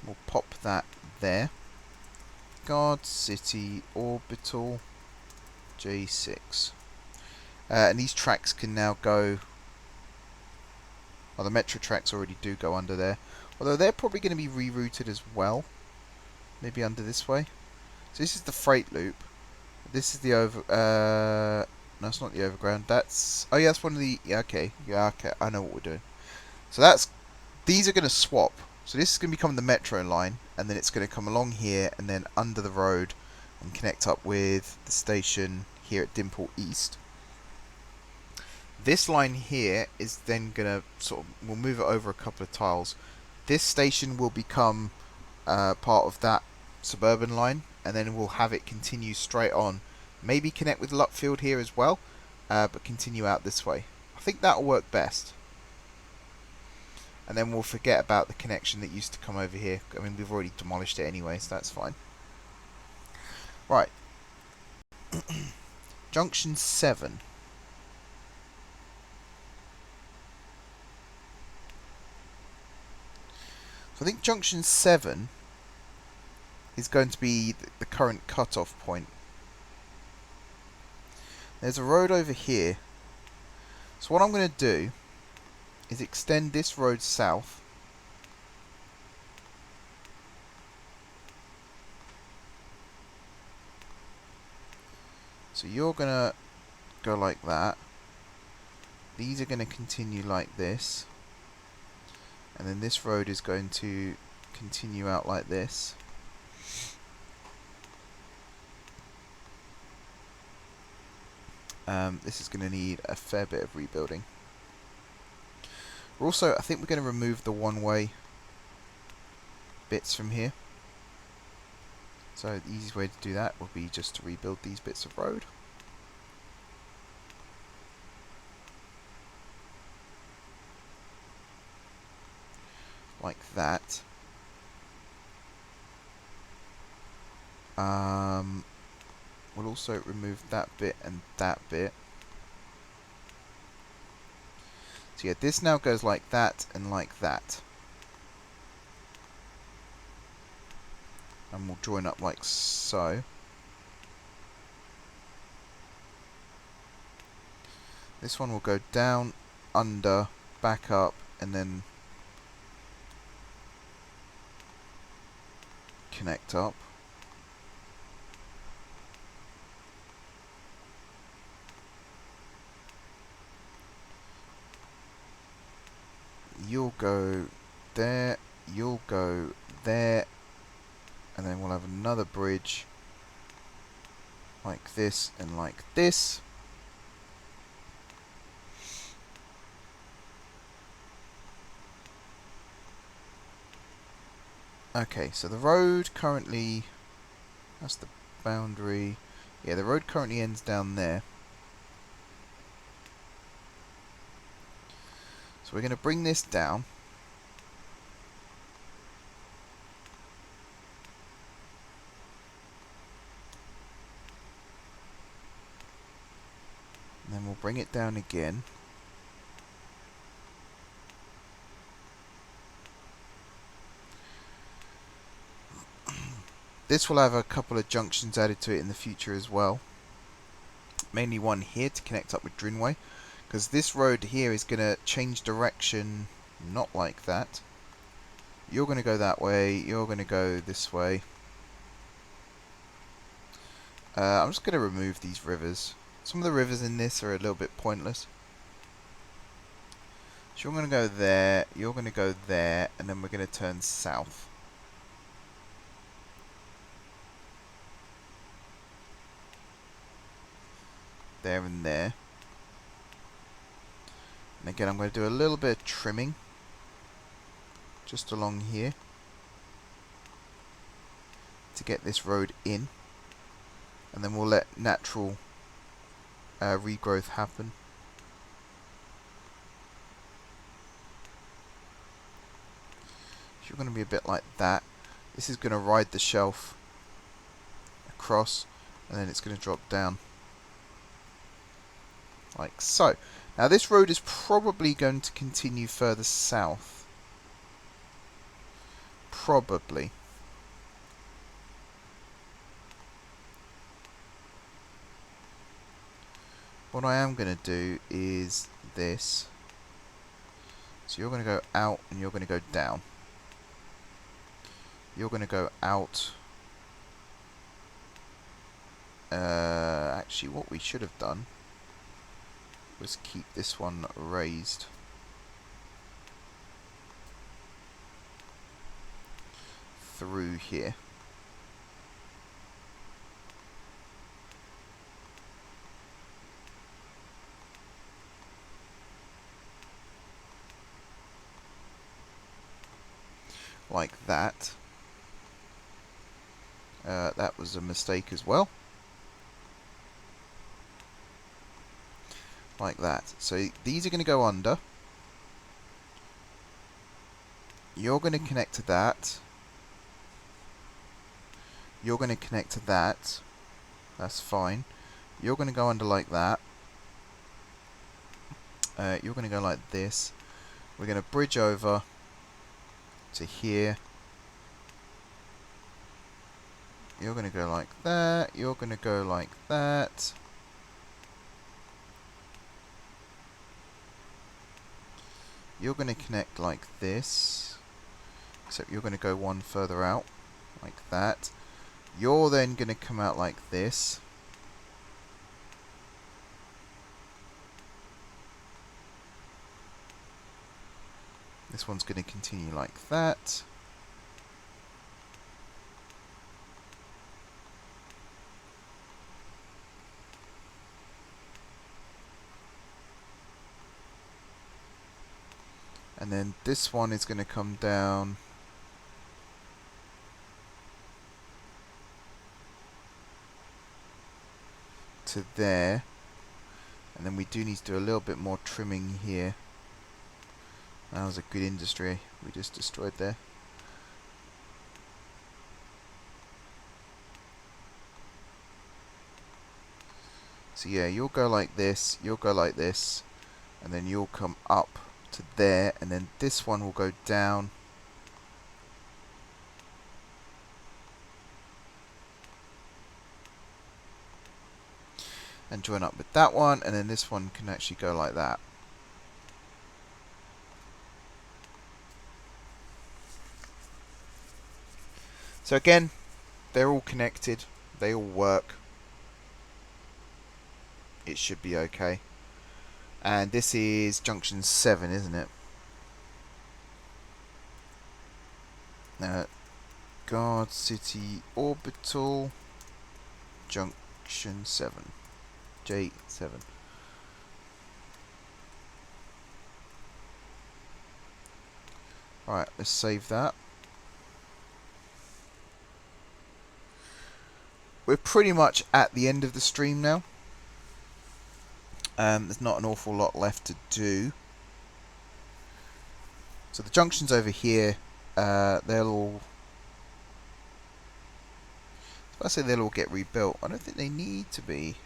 We'll pop that there. Gardcity orbital J6. And these tracks can now go... Well, the metro tracks already do go under there. Although they're probably going to be rerouted as well. Maybe under this way. So this is the freight loop. This is the no, it's not the overground. That's... Oh yeah, that's one of the... Yeah, okay. Yeah, okay. I know what we're doing. So that's... These are going to swap. So this is going to become the metro line. And then it's going to come along here and then under the road and connect up with the station here at Dimple East. This line here is then going to sort of... We'll move it over a couple of tiles. This station will become part of that suburban line. And then we'll have it continue straight on. Maybe connect with Luckfield here as well. But continue out this way. I think that'll work best. And then we'll forget about the connection that used to come over here. I mean, we've already demolished it anyway, so that's fine. Right. Junction 7. So I think Junction 7 is going to be the current cut-off point. There's a road over here. So what I'm going to do is extend this road south. So you're going to go like that. These are going to continue like this. And then this road is going to continue out like this. This is going to need a fair bit of rebuilding. We're also, I think we're going to remove the one-way bits from here. So the easiest way to do that would be just to rebuild these bits of road. Like that. We'll also remove that bit and that bit. So yeah, this now goes like that and like that. And we'll join up like so. This one will go down, under, back up, and then connect up. You'll go there, you'll go there, and then we'll have another bridge like this and like this. Okay, so the road currently, that's the boundary. Yeah, the road currently ends down there. So we're going to bring this down. And then we'll bring it down again. This will have a couple of junctions added to it in the future as well. Mainly one here to connect up with Drinway. Because this road here is going to change direction, not like that. You're going to go that way, you're going to go this way. I'm just going to remove these rivers. Some of the rivers in this are a little bit pointless. So you're going to go there, you're going to go there, and then we're going to turn south. There and there. And again, I'm going to do a little bit of trimming just along here to get this road in, and then we'll let natural regrowth happen. So you're going to be a bit like that. This is going to ride the shelf across, and then it's going to drop down like so. Now this road is probably going to continue further south. probably. What I am going to do is this. So you're going to go out and you're going to go down. You're going to go out. Actually, what we should have done was keep this one raised. Through here. Like that. That was a mistake as well. Like that. So these are going to go under. You're going to connect to that. You're going to connect to that. That's fine. You're going to go under like that. You're going to go like this. We're going to bridge over to here. You're going to go like that. You're going to go like that. You're going to connect like this. Except you're going to go one further out. Like that. You're then going to come out like this. This one's going to continue like that. And then this one is going to come down to there. And then we do need to do a little bit more trimming here. That was a good industry we just destroyed there. So yeah, you'll go like this, you'll go like this, and then you'll come up to there, and then this one will go down. And join up with that one, and then this one can actually go like that. So again, they're all connected, they all work. It should be okay. And this is junction 7, isn't it? Gardcity orbital junction 7. J7. Right, let's save that. We're pretty much at the end of the stream now. There's not an awful lot left to do. So the junctions over here, they'll all... I say they'll all get rebuilt. I don't think they need to be.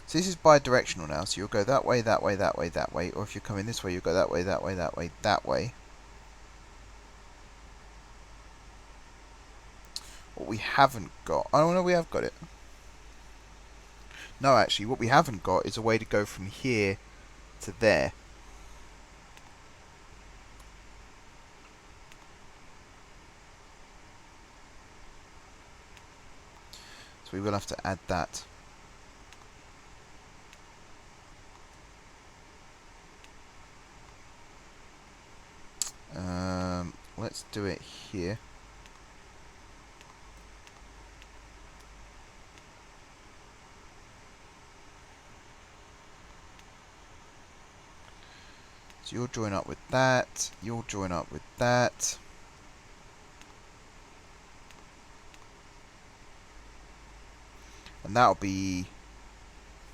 So this is bi-directional now. So you'll go that way, that way, that way, that way. Or if you're coming this way, you'll go that way, that way, that way, that way. What we haven't got... Oh no, we have got it. No, actually, what we haven't got is a way to go from here to there. So we will have to add that. Let's do it here. So you'll join up with that, you'll join up with that. And that'll be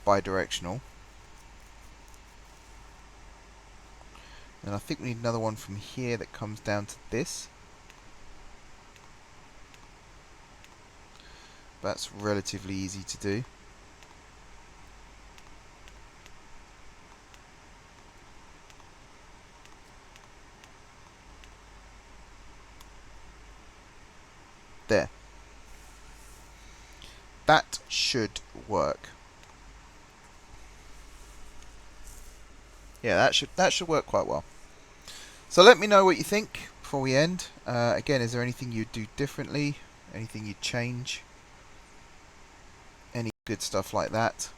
bi-directional. And I think we need another one from here that comes down to this. That's relatively easy to do. that should work. Yeah, that should work quite well. So let me know what you think before we end. Again, is there anything you'd do differently? Anything you'd change? Any good stuff like that?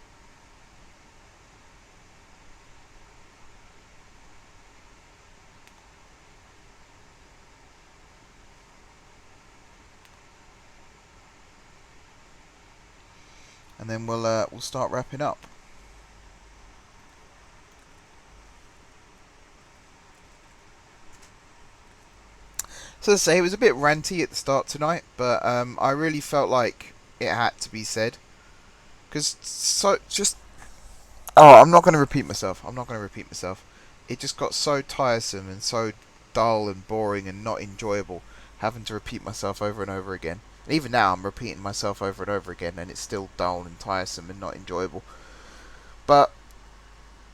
And then we'll start wrapping up. So as I say, it was a bit ranty at the start tonight, but I really felt like it had to be said. Because oh, I'm not going to repeat myself. It just got so tiresome and so dull and boring and not enjoyable having to repeat myself over and over again. And even now I'm repeating myself over and over again and it's still dull and tiresome and not enjoyable. But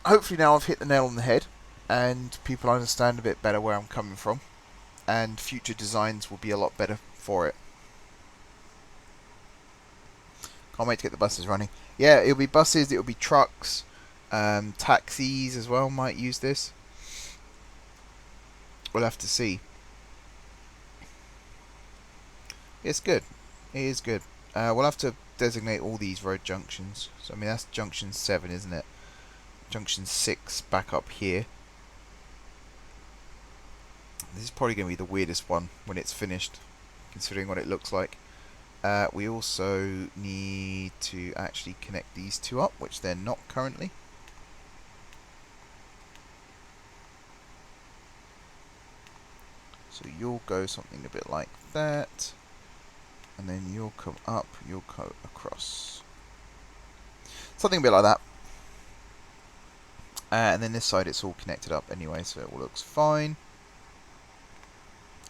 hopefully now I've hit the nail on the head and people understand a bit better where I'm coming from. And future designs will be a lot better for it. Can't wait to get the buses running. Yeah, it'll be buses, it'll be trucks, taxis as well might use this. We'll have to see. It's good. It is good. We'll have to designate all these road junctions. So I mean that's junction 7, isn't it? Junction 6 back up here. This is probably going to be the weirdest one when it's finished, considering what it looks like. We also need to actually connect these two up, which they're not currently. So you'll go something a bit like that, and then you'll come up, you'll go across. Something a bit like that. And then this side it's all connected up anyway, so it all looks fine.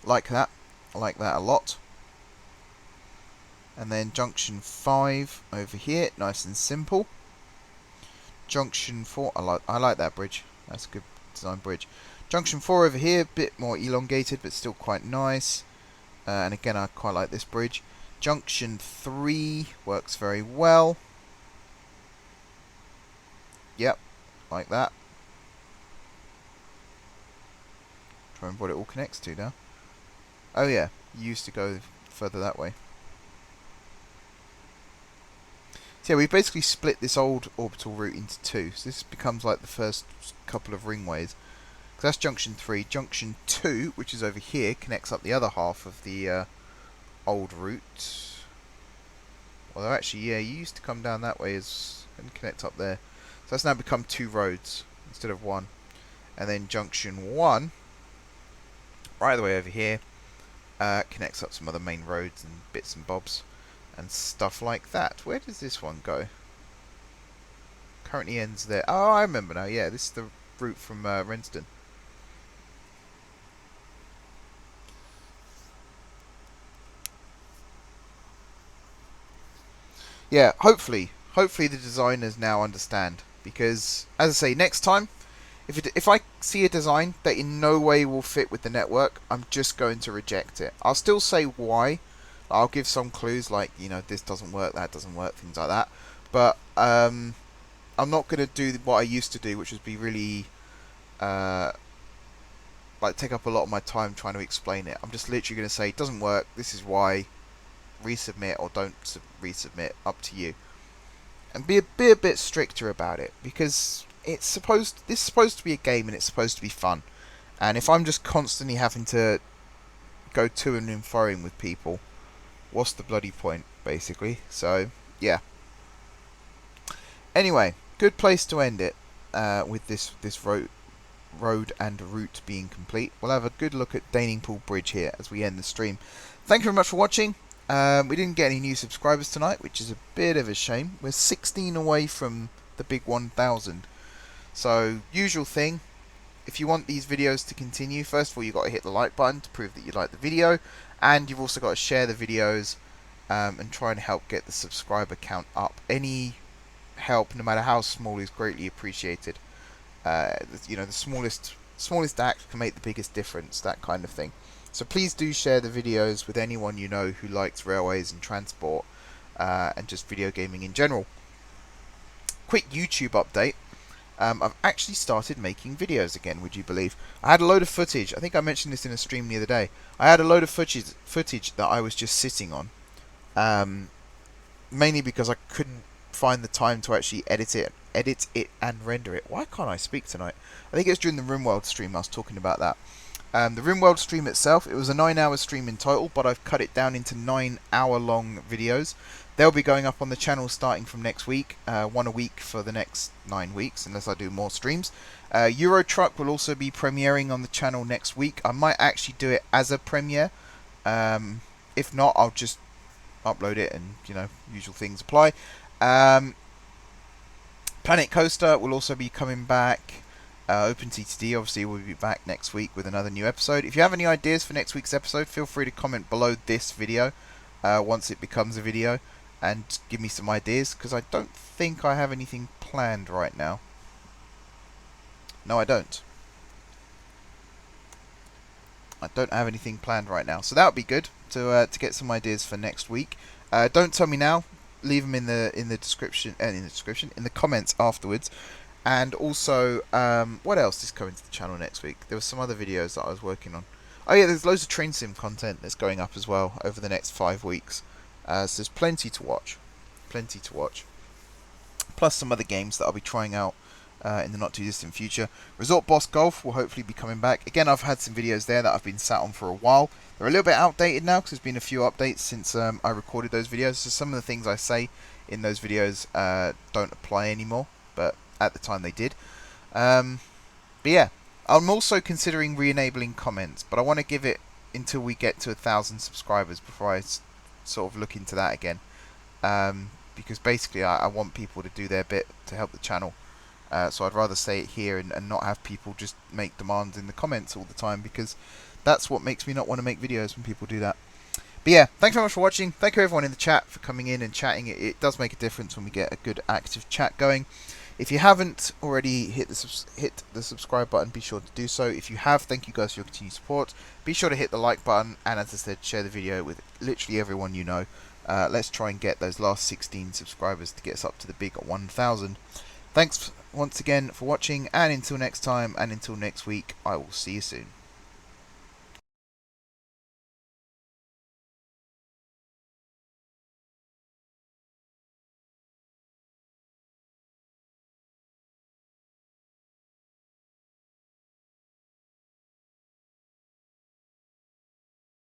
Like that. I like that a lot. And then junction 5 over here, nice and simple. Junction 4, I like that bridge. That's a good design bridge. Junction 4 over here, a bit more elongated, but still quite nice. And again, I quite like this bridge. Junction 3 works very well. Yep, like that. Try and what it all connects to now. Oh yeah, you used to go further that way. So yeah, we basically split this old orbital route into two. So this becomes like the first couple of ringways. So that's junction 3. Junction 2, which is over here, connects up the other half of the old route. Although actually, yeah, you used to come down that way and connect up there. So that's now become 2 roads instead of 1. And then junction 1, right the way over here, connects up some other main roads and bits and bobs and stuff like that. Where does this one go? Currently ends there. Oh, I remember now. Yeah, this is the route from Renston. Yeah, hopefully the designers now understand, because as I say, next time if I see a design that in no way will fit with the network, I'm just going to reject it. I'll still say why. I'll give some clues like, you know, this doesn't work, that doesn't work, things like that. But I'm not going to do what I used to do, which was be really like take up a lot of my time trying to explain it. I'm just literally going to say it doesn't work, this is why, resubmit or don't resubmit, up to you. And be a bit stricter about it, because this is supposed to be a game and it's supposed to be fun. And if I'm just constantly having to go to and froing with people, what's the bloody point, basically? So, yeah. Anyway, good place to end it with this road and route being complete. We'll have a good look at Daningpool Bridge here as we end the stream. Thank you very much for watching. We didn't get any new subscribers tonight, which is a bit of a shame. We're 16 away from the big 1,000. So, usual thing, if you want these videos to continue, first of all you've got to hit the like button to prove that you like the video, and you've also got to share the videos and try and help get the subscriber count up. Any help, no matter how small, is greatly appreciated. You know, the smallest act can make the biggest difference, that kind of thing. So please do share the videos with anyone you know who likes railways and transport, and just video gaming in general. Quick YouTube update. I've actually started making videos again, would you believe? I had a load of footage. I think I mentioned this in a stream the other day. I had a load of footage that I was just sitting on. Mainly because I couldn't find the time to actually edit it and render it. Why can't I speak tonight? I think it was during the RimWorld stream I was talking about that. The RimWorld stream itself, it was a 9-hour stream in total, but I've cut it down into 9-hour long videos. They'll be going up on the channel starting from next week, one a week for the next 9 weeks, unless I do more streams. Euro Truck will also be premiering on the channel next week. I might actually do it as a premiere. If not, I'll just upload it and, usual things apply. Planet Coaster will also be coming back. OpenTTD obviously will be back next week with another new episode. If you have any ideas for next week's episode, feel free to comment below this video once it becomes a video and give me some ideas, because I don't think I have anything planned right now. No, I don't. I don't have anything planned right now, so that would be good to get some ideas for next week. Don't tell me now. Leave them in the description in the comments afterwards. And also, what else is coming to the channel next week? There were some other videos that I was working on. Oh yeah, there's loads of train sim content that's going up as well over the next 5 weeks. So there's plenty to watch. Plenty to watch. Plus some other games that I'll be trying out in the not too distant future. Resort Boss Golf will hopefully be coming back. Again, I've had some videos there that I've been sat on for a while. They're a little bit outdated now because there's been a few updates since I recorded those videos. So some of the things I say in those videos don't apply anymore, but at the time they did. But yeah, I'm also considering re-enabling comments, but I want to give it until we get to 1,000 subscribers before I sort of look into that again. Because basically I want people to do their bit to help the channel. So I'd rather say it here and not have people just make demands in the comments all the time, because that's what makes me not want to make videos when people do that. But yeah, thanks very much for watching. Thank you everyone in the chat for coming in and chatting. It does make a difference when we get a good active chat going. If you haven't already hit the subscribe button, be sure to do so. If you have, thank you guys for your continued support. Be sure to hit the like button, and as I said, share the video with literally everyone you know. Let's try and get those last 16 subscribers to get us up to the big 1,000. Thanks once again for watching, and until next time, and until next week, I will see you soon.